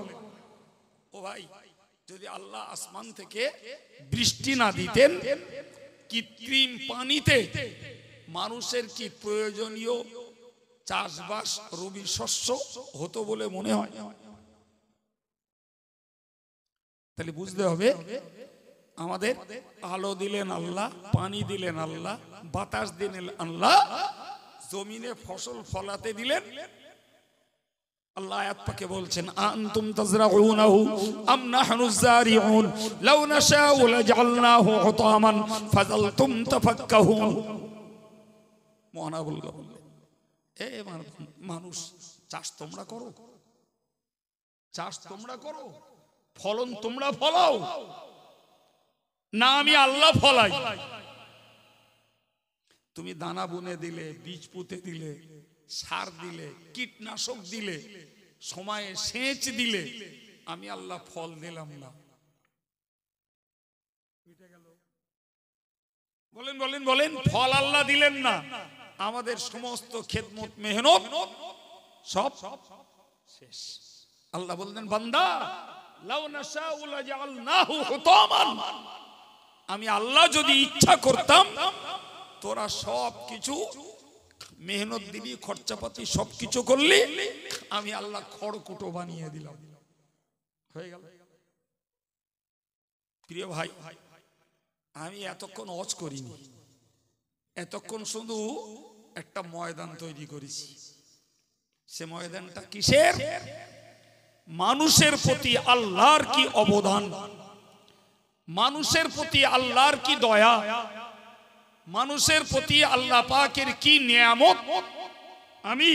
ও ভাই, যদি আল্লাহ আসমান থেকে বৃষ্টি না দিতেন, কৃত্রিম পানিতে মানুষের কি প্রয়োজনীয় চাষবাস রবি শস্য হতো বলে মনে হয়? তাহলে বুঝতে হবে আমাদের আলো দিলেন আল্লাহ, পানি দিলেন আল্লাহ, বাতাস দিলেন আল্লাহ, জমিনে ফসল ফলাতে দিলেন আল্লাহ। আয়াত পাকে বলছেন আনতুম তাজরাউনাহু আম নাহনুজ জারিউন লাউ নাশাউ লাজআলনাহু হুতামান ফাযালতুম তাফাক্কাহুন। মহানাবুল বললেন, এ মানুষ, চাষ তোমরা করো, চাষ তোমরা করো, ফলন তোমরা ফলাও না আমি আল্লাহ ফলাই? তুমি দানা বুনে দিলে, বীজ পুঁতে দিলে, সার দিলে, কীটনাশক দিলে, সময়ে সেচ দিলে, আমি আল্লাহ ফল দিলাম না। বলেন বলেন বলেন, ফল আল্লাহ দিলেন না, আমাদের সমস্ত খেদমত মেহনত সব শেষ। আল্লাহ বললেন বান্দা লাউ নাশাউ লাজআলনাহু হুতামান, আমি আল্লাহ যদি ইচ্ছা করতাম তোরা সব কিছু মেহনত দিবি, খরচাপাতি সবকিছু করলি, আমি আল্লাহ খড়কুটো বানিয়ে দিলাম, হয়ে গেল। প্রিয় ভাই, আমি এতক্ষণ ওয়াজ করিনি, এতক্ষণ শুধু একটা ময়দান তৈরি করেছি। সে ময়দানটা কিসের? মানুষের প্রতি আল্লাহর কি অবদান, মানুষের প্রতি আল্লাহর কি দয়া, মানুষের প্রতি আল্লাহ পাকের কি নিয়ামত, আমি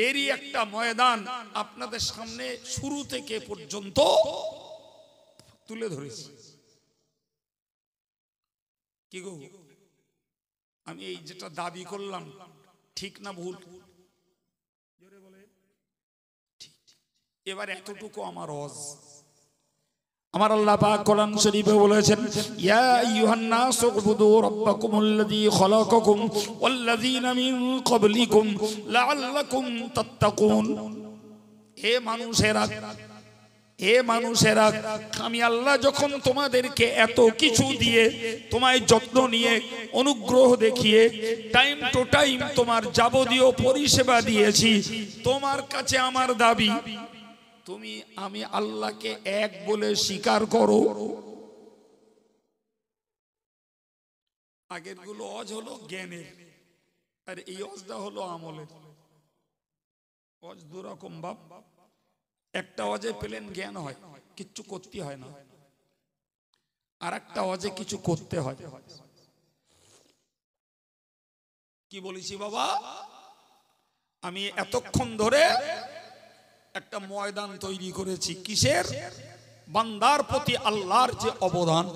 এরই একটা ময়দান আপনাদের সামনে শুরু থেকে পর্যন্ত তুলে ধরেছি। কি গো, আমি এই যেটা দাবি করলাম ঠিক না ভুল? এবার এতটুকু আমার ওয়াজ। আমার আল্লাহ পাক কোরআন শরীফে বলেছেন ইয়া আইয়ুহান নাস উবুদু রাব্বাকুমুল্লাযী খালাকাকুম ওয়াল্লাযীনা মিন ক্বাবলিকুম লাআল্লাকুম তাত্তাকুন। হে মানুষেরা, হে মানুষেরা, আমি আল্লাহ যখন তোমাদেরকে এত কিছু দিয়ে, তোমায় যত্ন নিয়ে, অনুগ্রহ দেখিয়ে, টাইম টু টাইম তোমার যাবতীয় পরিষেবা দিয়েছি, তোমার কাছে আমার দাবি তুমি আমি আল্লাহকে এক বলে স্বীকার করো। আগের গুলো ওয়াজ হলো জ্ঞানের, আর এই ওয়াজটা হলো আমলের। ওয়াজ দুরকম বাপ, একটা ওয়াজে পেলেন জ্ঞান হয়, কিচ্ছু করতে হয় না, আর একটা ওয়াজে কিছু করতে হয়। কি বলেছি বাবা? আমি এতক্ষণ ধরে একটা ময়দান তৈরি করেছি, কিসের? বান্দার প্রতি আল্লাহর যে অবদান।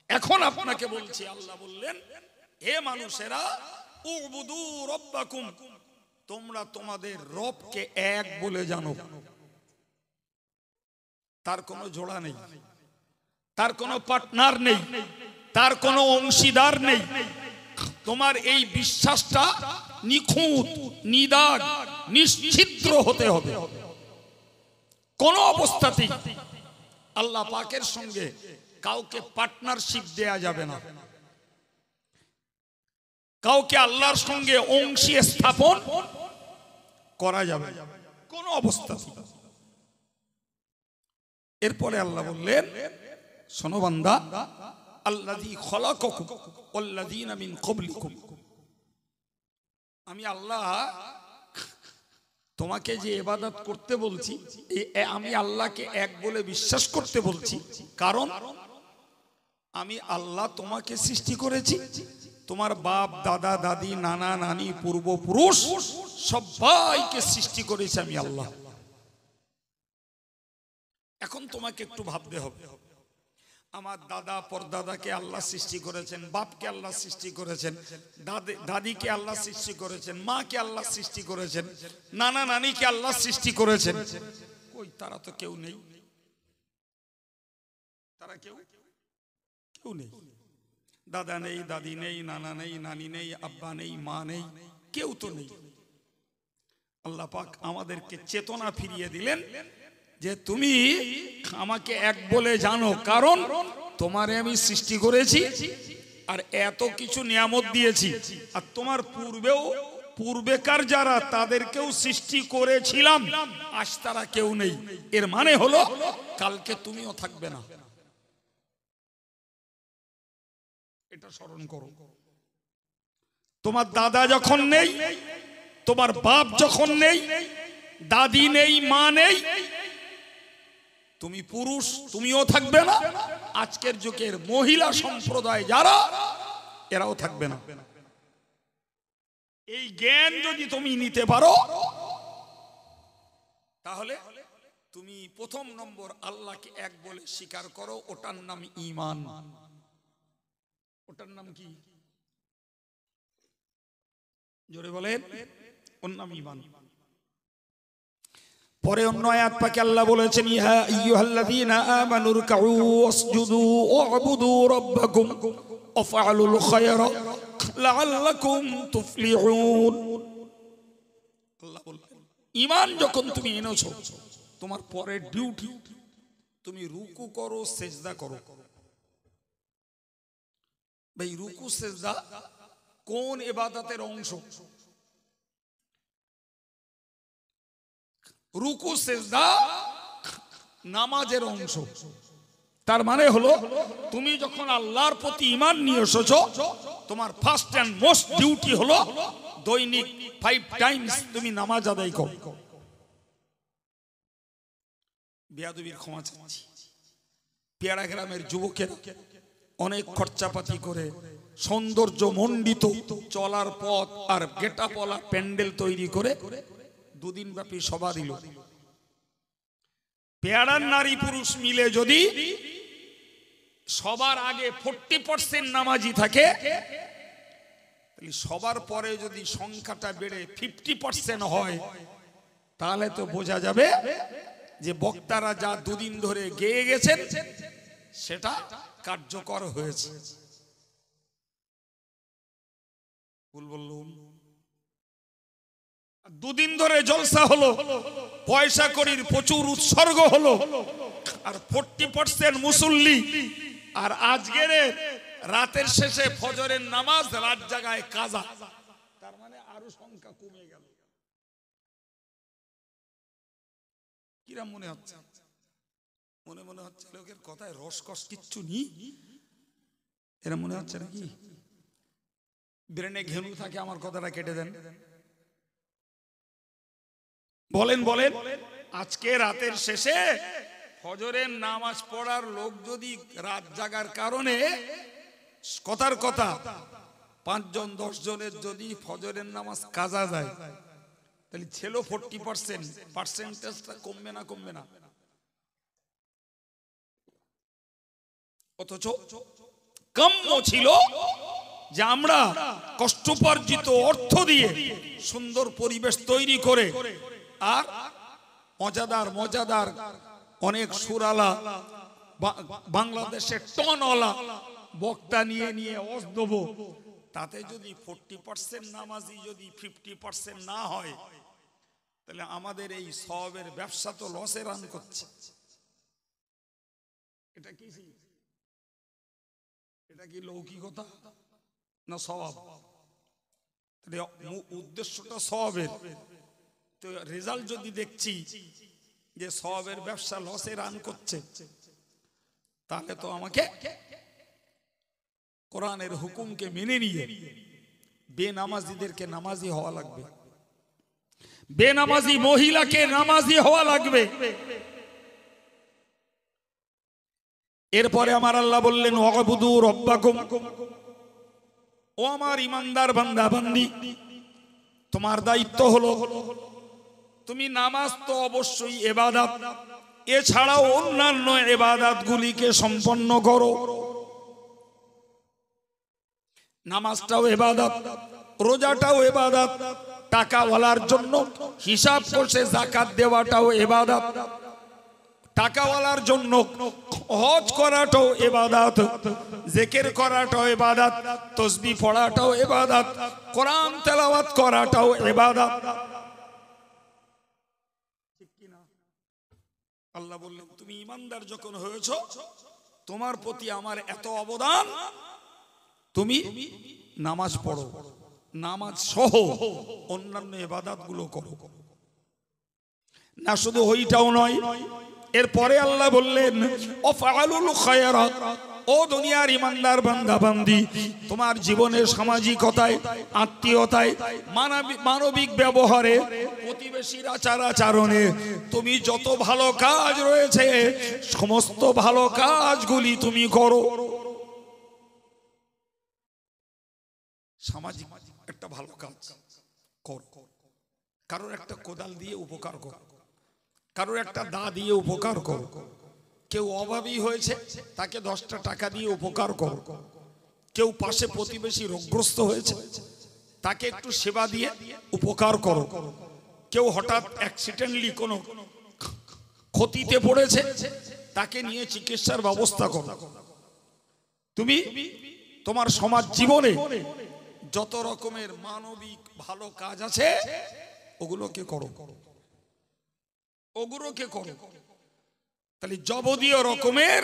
এখন আপনাকে বলছি, আল্লাহ বললেন হে মানুষেরা উবুদু রাব্বাকুম, তোমরা তোমাদের রবকে এক বলে জানো। তার কোনো জোড়া নেই, তার কোনো পার্টনার নেই, তার কোনো অংশীদার নেই। তোমার এই বিশ্বাসটা নিখুঁত, নিদাগ, নিশ্চিদ্র হতে হবে। কোন অবস্থাতেই আল্লাহ পাকের সঙ্গে কাউকে পার্টনারশিপ দেয়া যাবে না, কাউকে আল্লাহর সঙ্গে অংশী স্থাপন করা যাবে কোন অবস্থাতেই। এরপরে আল্লাহ বললেন, শোনো বান্দা, আল্লাযী খলাকাকুম ওয়াল্লাযীনা মিন ক্বাবলিকুম, আমি আল্লাহ তোমাকে যে ইবাদত করতে বলছি, আমি আল্লাহকে এক বলে বিশ্বাস করতে বলছি, কারণ আমি আল্লাহ তোমাকে সৃষ্টি করেছি, তোমার বাপ দাদা দাদি নানা নানি পূর্বপুরুষ সবাইকে সৃষ্টি করেছি আমি আল্লাহ। এখন তোমাকে একটু ভাবতে হবে, আমার দাদা পরদাদাকে আল্লাহ সৃষ্টি করেছেন, বাপকে আল্লাহ সৃষ্টি করেছেন, দাদিকে আল্লাহ সৃষ্টি করেছেন, মাকে আল্লাহ সৃষ্টি করেছেন, নানা নানিকে আল্লাহ সৃষ্টি করেছেন, কই তারা তো কেউ নেই, তারা কেউ নেই, দাদা নেই, দাদি নেই, নানা নেই, নানি নেই, আব্বা নেই, মা নেই, কেউ তো নেই। আল্লাহ পাক আমাদেরকে চেতনা ফিরিয়ে দিলেন যে তুমি আমাকে এক বলে জানো, কারণ তোমারে আমি সৃষ্টি করেছি আর এত কিছু নিয়ামত দিয়েছি, আর তোমার পূর্বেকার যারা তাদেরকেও সৃষ্টি করেছিলাম, আজ তারা কেউ নেই। এর মানে হলো কালকে তুমিও থাকবে না, এটা স্মরণ করো। তোমার দাদা যখন নেই, তোমার বাপ যখন নেই, দাদি নেই, মা নেই, তুমি পুরুষ তুমিও থাকবে না, আজকের যুগের মহিলা সম্প্রদায় যারা এরাও থাকবে না। এই জ্ঞান যদি তুমি নিতে পারো, তাহলে তুমি প্রথম নম্বর আল্লাহকে এক বলে স্বীকার করো, ওটার নাম ঈমান। ওটার নাম কি? জোরে বলেন, ওর নাম ঈমান। পরে অন্য আয়াত পাকে আল্লাহ বলেছেন, ইয়া আইয়ুহাল্লাযীনা আমানু রুকউ ওয়াসজুদু ওয়া'বুদু রাব্বাকুম ওয়াফআলুল খায়রা লাআল্লাকুম তুফলিহুন। আল্লাহ বলেন, ঈমান যখন তুমি এনেছো, তোমার পরে ডিউটি তুমি রুকু করো, সিজদা করো। ভাই, রুকু সিজদা কোন ইবাদতের অংশ? রুকু সিজদা নামাজের অংশ। তার মানে হলো তুমি যখন আল্লাহর প্রতি ঈমান নিয়ে এসেছো, তোমার ফার্স্ট এন্ড মোস্ট ডিউটি হলো দৈনিক 5 টাইমস তুমি নামাজ আদায় করো। বেয়াদবির ক্ষমা চাচ্ছি, পেয়ারা গ্রামের যুবকেরা অনেক খরচাপাতি করে সৌন্দর্য মণ্ডিত চলার পথ আর গেটাপলা প্যান্ডেল তৈরি করে দুদিন ব্যাপী সভা দিল। পেয়ারার নারী পুরুষ মিলে যদি সবার আগে 40% নামাজি থাকে, তাহলে সবার পরে যদি সংখ্যাটা বেড়ে 50% হয়, তাহলে তো বোঝা যাবে যে বক্তারা যা দুদিন ধরে গেয়ে গেছেন সেটা কার্যকর হয়েছে। ভুল বললাম? দুদিন ধরে জলসা হলো, পয়সা করির প্রচুর উৎসর্গ হলো, আর 40% মুসল্লি, আর আজকের রাতের শেষে ফজরের নামাজ, রাত জাগায় কাজা। তার মানে আরো সংখ্যা কমে গেল। কিরম মনে হচ্ছে? মনে হচ্ছে লোকের কথায় রসকস কিচ্ছু নেই, এরা মনে হচ্ছে নাকি ব্রেনে ঘেনু থাকে? আমার কথাটা কেটে দেন। বলেন আজকে রাতের শেষে ফজরের নামাজ পড়ার লোক যদি রাত জাগার কারণে, কথার কথা 5 জন 10 জনের যদি ফজরের নামাজ কাজা যায়, তাহলে ছিল 40%, পার্সেন্টেজটা কমবে না? অথচ কাম্য ছিল যে আমরা কষ্টোপার্জিত অর্থ দিয়ে সুন্দর পরিবেশ তৈরি করে, আর মজাদার অনেক সুরালা বাংলাদেশের টনওয়ালা বক্তা নিয়ে ওয়াজ দেব, তাতে যদি 40% নামাজি যদি 50% না হয়, তাহলে আমাদের এই সওয়াবের ব্যবসা তো লসে রান করছে। এটা কি লৌকিকতা না সওয়াব? উদ্দেশ্যটা সওয়াবের, তো রেজাল্ট যদি দেখছি যে সওয়াবের ব্যবসা লসে রান করছে, তাহলে তো আমাকে কোরআনের হুকুমকে মেনে নিয়ে বেনামাজিদেরকে নামাজি হওয়া লাগবে, বেনামাজি মহিলাকে নামাজি হওয়া লাগবে। এরপরে আমার আল্লাহ বললেন ওয়াবুদু রব্বাকুম, ও আমার ইমানদার বান্দা বান্দি, তোমার দায়িত্ব হলো তুমি নামাজ তো অবশ্যই ইবাদত, এছাড়াও অন্যান্য ইবাদতগুলিকে সম্পন্ন করো। নামাজটাও ইবাদত, রোজাটাও ইবাদত, টাকাওয়ালার জন্য হিসাব করছে যাকাত দেওয়াটাও ইবাদত, টাকাওয়ালার জন্য হজ করাটাও ইবাদত, জিকির করাটাও ইবাদত, তাসবিহ পড়াটাও ইবাদত, কোরআন তেলাওয়াত করাটাও ইবাদত। ঠিক কি না? আল্লাহ বললেন তুমি ঈমানদার যখন হয়েছো, তোমার প্রতি আমার এত অবদান, তুমি নামাজ পড়ো, নামাজ সহ অন্যান্য ইবাদতগুলো করো। না শুধু ওইটাও নয়, এরপরে আল্লাহ বললেন ওয়াফআলুল খায়রাত, ও দুনিয়ার ইমানদার বান্দা বান্দি, তোমার জীবনের সামাজিকতায়, আত্মীয়তায়, মানবিক ব্যবহারে, প্রতিবেশীর আচার আচরণে তুমি যত ভালো কাজ রয়েছে সমস্ত ভালো কাজগুলি তুমি করো। সামাজিক একটা ভালো কাজ করো, কারোর একটা কোদাল দিয়ে উপকার করো, কারোর একটা দা দিয়ে উপকার করো, কেউ অভাবী হয়েছে তাকে 10টা টাকা দিয়ে উপকার করো, কেউ পাশে প্রতিবেশী রোগগ্রস্ত হয়েছে তাকে একটু সেবা দিয়ে উপকার করো, কেউ হঠাৎ অ্যাক্সিডেন্টলি কোনো ক্ষতিতে পড়েছে তাকে নিয়ে চিকিৎসার ব্যবস্থা করো। তুমি তোমার সমাজ জীবনে যত রকমের মানবিক ভালো কাজ আছে ওগুলোকে করো, ওগুলোকে করো। তাহলে যাবতীয় রকমের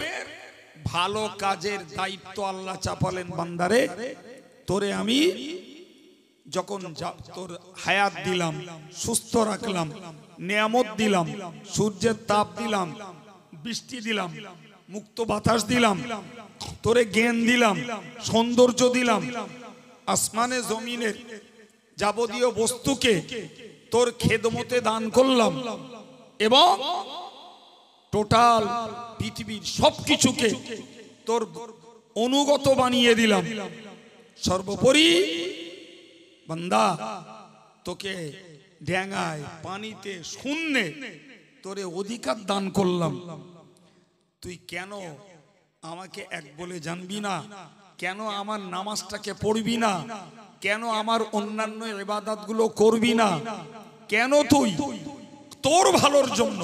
ভালো কাজের দায়িত্ব আল্লাহ চাপালেন বান্দারে, তোরে আমি যখন তোর হায়াত দিলাম, সুস্থ রাখলাম, নিয়ামত দিলাম, সূর্যের তাপ দিলাম, বৃষ্টি দিলাম, মুক্ত বাতাস দিলাম, তোরে জ্ঞান দিলাম, সৌন্দর্য দিলাম, আসমানে জমিনের যাবতীয় বস্তুকে তোর খেদমতে দান করলাম, এবং টোটাল পৃথিবীর সবকিছুকে তোর অনুগত বানিয়ে দিলাম। সর্বোপরি বান্দা তোকে ড্যাঙায়, পানিতে, শূন্যে তোরে অধিকার দান করলাম। তুই কেন আমাকে এক বলে জানবি না? কেন আমার নামাজটাকে পড়বি না? কেন আমার অন্যান্য ইবাদতগুলো করবি না? কেন তুই তোর ভালোর জন্য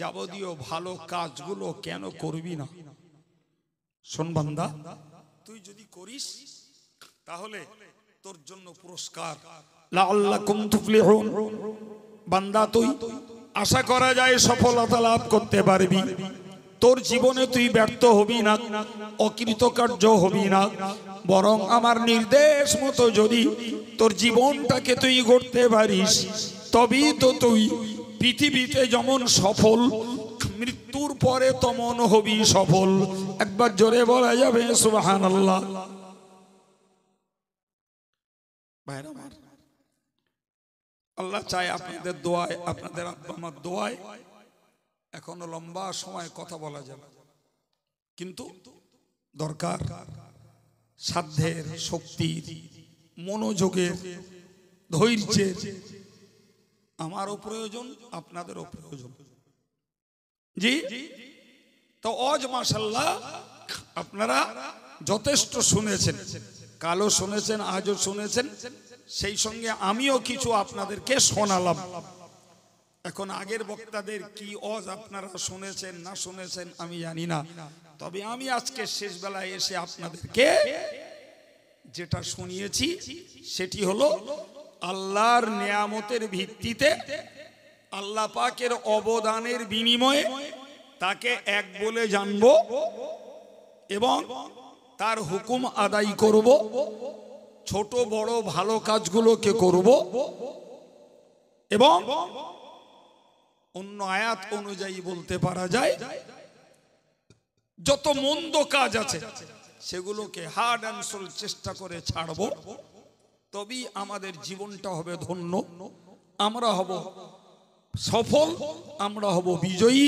যাবতীয় ভালো কাজগুলো কেন করবি না? শোন বান্দা, তুই যদি করিস তাহলে তোর জন্য পুরস্কার, লাআল্লাকুম তুফলিহুন। বান্দা তুই আশা করা যায় সফলতা লাভ করতে পারবি, তোর জীবনে তুই ব্যর্থ হবি না, অকৃতকার্য হবি না, বরং আমার নির্দেশ মতো যদি তোর জীবনটাকে তুই গড়তে পারিস তবেই তো তুই পৃথিবীতে যেমন সফল, মৃত্যুর পরে তেমন হবি সফল। একবার জোরে বলা যাবে সুবহানাল্লাহ। ভাইরা আমার, আল্লাহ চায় আপনাদের দোয়ায়, আপনাদের আব্বা আমার দোয়ায় এখনো লম্বা সময় কথা বলা যাবে, কিন্তু দরকার সাধ্যের, শক্তির, মনোযোগের, ধৈর্যের। আমারও প্রয়োজন, আপনাদেরও প্রয়োজন। জি, তো আজ মাশাআল্লাহ আপনারা যথেষ্ট শুনেছেন, কালও শুনেছেন, আজও শুনেছেন, সেই সঙ্গে আমিও কিছু আপনাদেরকে শোনালাম। এখন আগের বক্তাদের কি ওয়াজ আপনারা শুনেছেন না শুনেছেন আমি জানি না, তবে আমি আজকে শেষ বেলায় এসে আপনাদেরকে যেটা শুনিয়েছি সেটি হলো আল্লাহর নিয়ামতের ভিত্তিতে, আল্লাহ পাকের অবদানের বিনিময়ে তাকে এক বলে জানব এবং তার হুকুম আদায় করব, ছোট বড় ভালো কাজগুলোকে করব এবং অন্য আয়াত অনুযায়ী বলতে পারা যায় যত মন্দ কাজ আছে সেগুলোকে হার্ড অ্যান্ড সোল চেষ্টা করে ছাড়বো, তবেই আমাদের জীবনটা হবে ধন্য, আমরা হব সফল, আমরা হব বিজয়ী,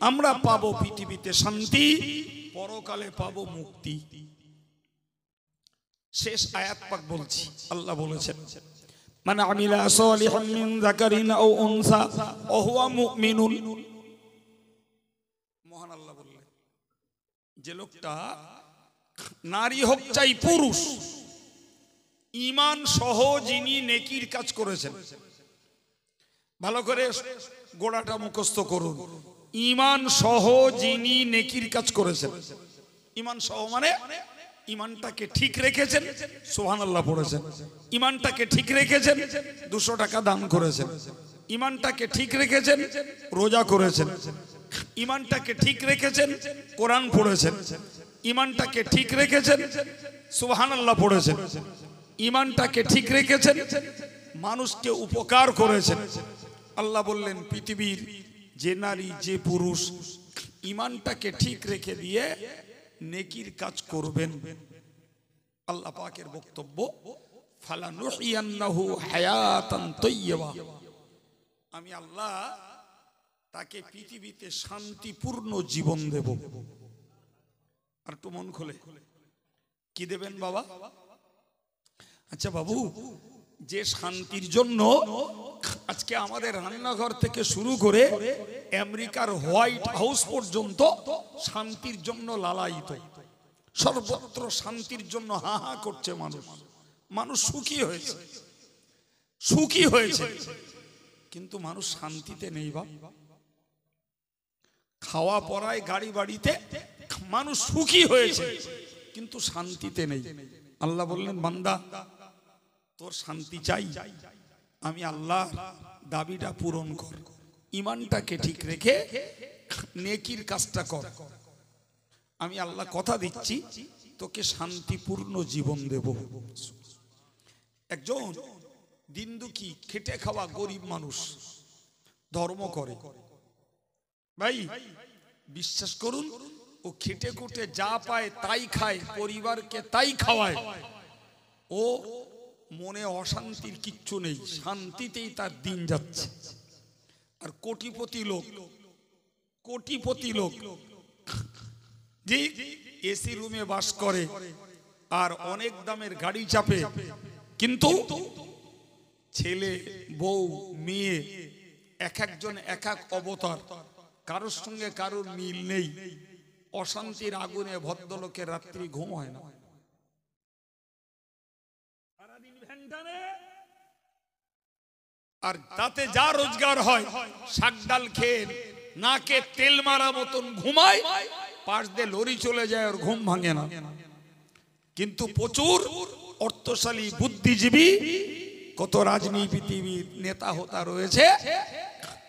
আমরা পাবো পৃথিবীতে শান্তি, পরকালে পাবো মুক্তি। শেষ আয়াত পাক বলছি, আল্লাহ বলেছেন মান আমিলা সালিহান মিন যাকারিন আও উনসা ওয়া হুয়া মুমিনুন। মহান আল্লাহ বললেন যে লোকটা নারী হোক চাই পুরুষ, ঈমান সহ যিনি নেকির কাজ করেছেন, ভালো করে গোড়াটা মুখস্থ করুন, ঈমান সহ যিনি নেকির কাজ করেছেন। ঈমান সহ মানে ঈমানটাকে ঠিক রেখেছেন, সুবহানাল্লাহ পড়েছেন, ঈমানটাকে ঠিক রেখেছেন, 200 টাকা দান করেছেন, ঈমানটাকে ঠিক রেখেছেন, রোজা করেছেন, ঈমানটাকে ঠিক রেখেছেন, কোরআন পড়েছেন, ঈমানটাকে ঠিক রেখেছেন, সুবহানাল্লাহ পড়েছেন, ঈমানটাকে ঠিক রেখেছেন, মানুষকে উপকার করেছেন। আল্লাহ বললেন পৃথিবীর যে নারী যে পুরুষ ঈমানটাকে ঠিক রেখে দিয়ে নেকির কাজ করবেন, আল্লাহ পাকের বক্তব্য ফালানুহিয়ান্নাহু হায়াতান তাইয়্যিবা, আমি আল্লাহ তাকে পৃথিবীতে শান্তিপূর্ণ জীবন দেব। আর একটু মন খোলে, কি দেবেন বাবা? আচ্ছা বাবু, যে শান্তির জন্য আজকে আমাদের রান্নাঘর থেকে শুরু করে আমেরিকার হোয়াইট হাউস পর্যন্ত শান্তির জন্য লালায়িত, সর্বত্র শান্তির জন্য হা হা করছে মানুষ, মানুষ সুখী হয়েছে, সুখী হয়েছে, কিন্তু মানুষ শান্তিতে নেই। বা খাওয়া পরায় গাড়ি বাড়িতে মানুষ সুখী হয়েছে কিন্তু শান্তিতে নেই। আল্লাহ বললেন বান্দা তোর শান্তি চাই, আমি আল্লাহ দাবিটা পূরণ কর, ঈমানটাকে ঠিক রেখে নেকির কাজটা কর, আমি আল্লাহ কথা দিচ্ছি তোকে শান্তিপূর্ণ জীবন দেব। একজন দিন দুঃখী খেটে খাওয়া গরিব মানুষ ধর্ম করে, ভাই বিশ্বাস করুন ও খেটে খুটে যা পায় তাই খায়, পরিবারকে তাই খাওয়ায়, ও মনে অশান্তির কিচ্ছু নেই, শান্তিতেই তার দিন যাচ্ছে। আর কোটিপতি লোক, কোটিপতি লোক যে এসি রুমে বাস করে আর অনেক দামের গাড়ি চাপে, কিন্তু ছেলে বউ মেয়ে এক একজন এক এক অবতার, কারোর সঙ্গে কারোর মিল নেই, অশান্তির আগুনে ভদ্রলোকের রাত্রি ঘুম হয় না, আর তাতে যা রোজগার হয় শাক ডাল খেয়ে নাকে তেল মারা মতন ঘুমায়, পাশ দিয়ে লরি চলে যায় আর ঘুম ভাঙে না। কিন্তু প্রচুর অর্থশালী বুদ্ধিজীবী কত রাজনীতিবিদ নেতা হোতা রয়েছে,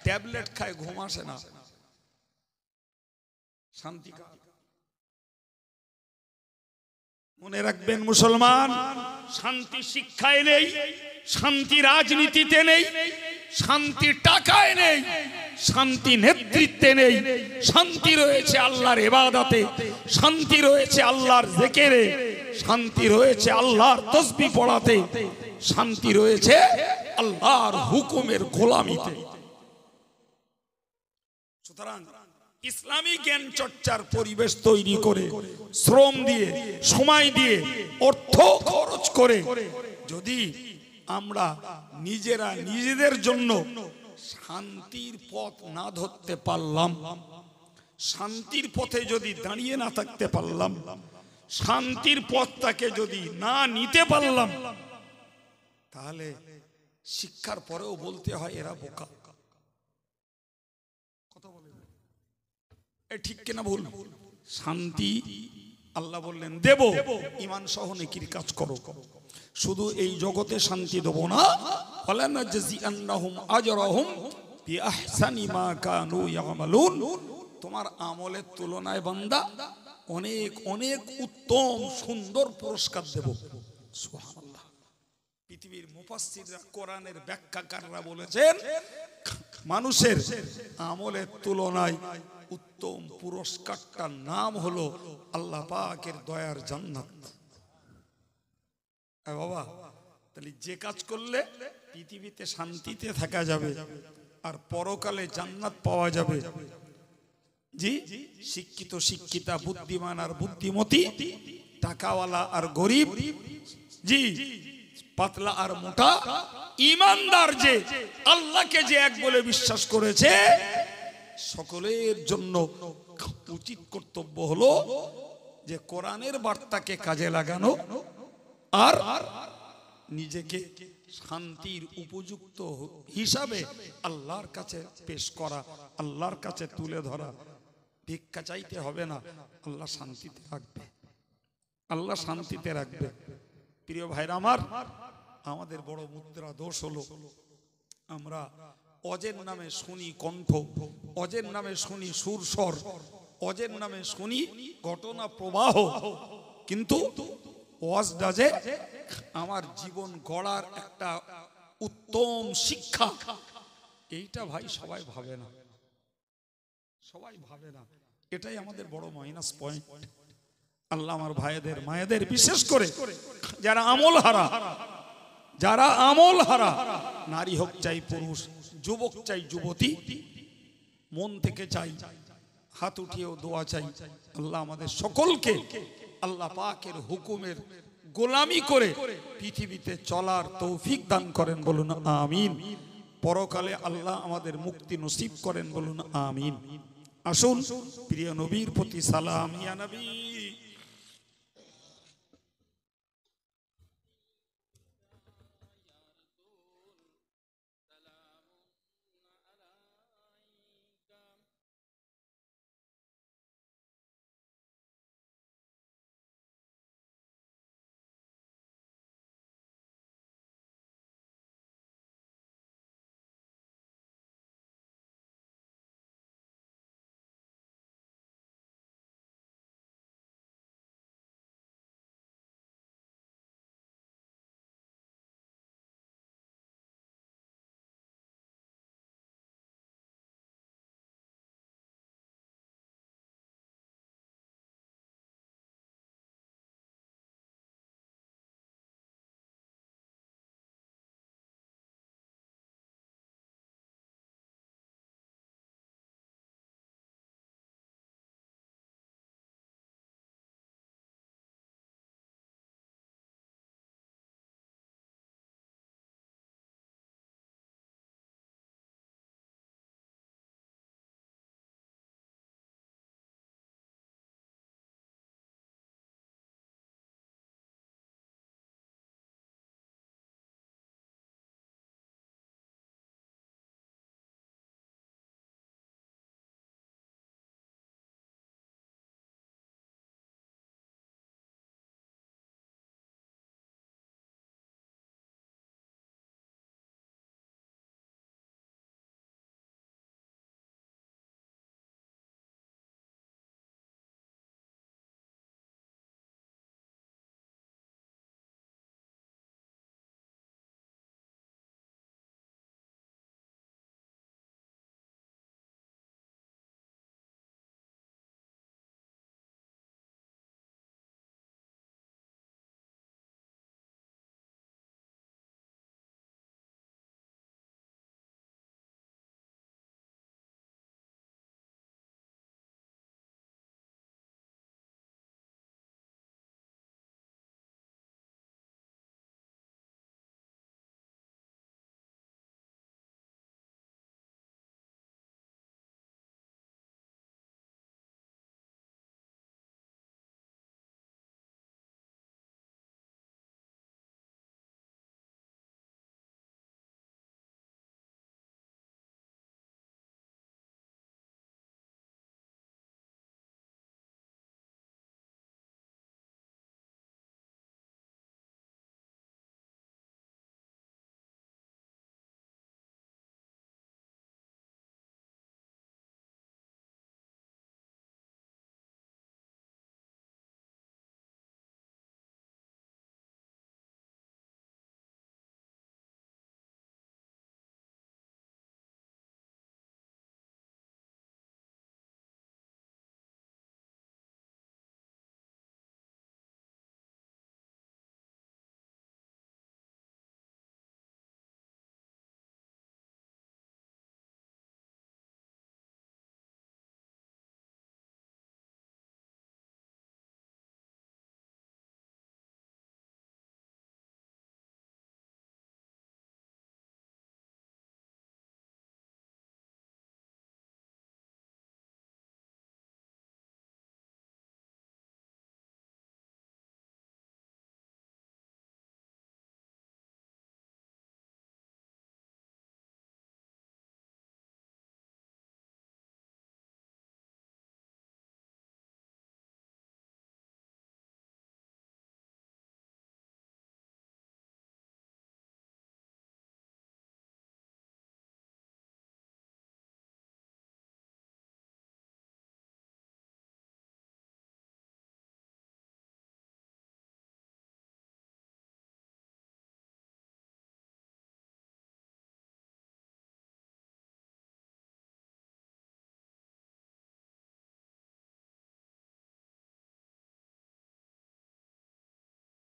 ট্যাবলেট খায় ঘুম আসে না, শান্তি। মনে রাখবেন মুসলমান, শান্তি শিক্ষায় নেই, শান্তি রাজনীতিতে নেই, শান্তি টাকায় নেই, শান্তি নেতৃত্বে নেই, শান্তি রয়েছে আল্লাহর ইবাদতে, শান্তি রয়েছে আল্লাহর জিকিরে, শান্তি রয়েছে আল্লাহর তাসবিহ পড়াতে, শান্তি রয়েছে আল্লাহর হুকুমের গোলামিতে। সুতরাং ইসলামী জ্ঞান চর্চার পরিবেশ তৈরি করে, শ্রম দিয়ে, সময় দিয়ে, অর্থ খরচ করে যদি আমরা নিজেরা নিজেদের জন্য শান্তির পথ না ধরতে পারলাম, শান্তির পথে যদি দাঁড়িয়ে না থাকতে পারলাম, শান্তির পথটাকে যদি না নিতে পারলাম, তাহলে শিক্ষার পরেও বলতে হয় এরা বোকা। কথা বলে ঠিক কিনা ভুল? শান্তি আল্লাহ বললেন দেব, ঈমান সহ নেকির কাজ করো। শুধু এই জগতে শান্তি দেব না, ফালানাজজিআন্নাহুম আজরাহুম বিআহসানি মা কানু ইয়ামালুন, তোমার আমলের তুলনায় বান্দা অনেক অনেক উত্তম সুন্দর পুরস্কার দেব। সুবহানাল্লাহ। পৃথিবীর মুফাসসিররা, কোরআনের ব্যাখ্যাকাররা বলেছেন মানুষের আমলের তুলনায় উত্তম পুরস্কারটার নাম হলো আল্লাহ পাকের দয়ার জান্নাত। বাবা, তাহলে যে কাজ করলে পৃথিবীতে শান্তিতে থাকা যাবে আর পরকালে জান্নাত পাওয়া যাবে, জি, শিক্ষিত শিক্ষিতা, বুদ্ধিমান আর বুদ্ধিমতী, টাকাওয়ালা আর গরিব, জি, পাতলা আর মোটা, ইমানদার যে আল্লাহকে যে এক বলে বিশ্বাস করেছে, সকলের জন্য উচিত কর্তব্য হলো যে কোরআনের বার্তাকে কাজে লাগানো আর নিজেকে শান্তির উপযুক্ত হিসাবে আল্লাহর কাছে পেশ করা, আল্লাহর কাছে তুলে ধরা। ভিক্ষা চাইতে হবে না, আল্লাহ শান্তিতে রাখবে, আল্লাহ শান্তিতে রাখবে। প্রিয় ভাইরা আমার, আমাদের বড় মুদ্রা দোষ হলো আমরা অজের নামে শুনি কণ্ঠ, অজের নামে শুনি সুরস্বর, অজের নামে শুনি ঘটনা প্রবাহ, কিন্তু ওয়াজটা যে আমার জীবন গড়ার একটা উত্তম শিক্ষা, এইটা ভাই সবাই ভাবে না, সবাই ভাবে না। এটাই আমাদের বড় মাইনাস পয়েন্ট। আল্লাহ আমার ভাইদের মায়েদের, বিশেষ করে যারা আমল হারা, যারা আমল হারা, নারী হোক চাই পুরুষ, যুবক চাই যুবতী, মন থেকে চাই, হাত উঠিয়েও দোয়া চাই, আল্লাহ আমাদের সকলকে আল্লাহ পাকের হুকুমের গোলামি করে পৃথিবীতে চলার তৌফিক দান করেন, বলুন আমিন। পরকালে আল্লাহ আমাদের মুক্তি নসিব করেন, বলুন আমিন। আসুন প্রিয় নবীর প্রতি সালাম। ইয়া নবী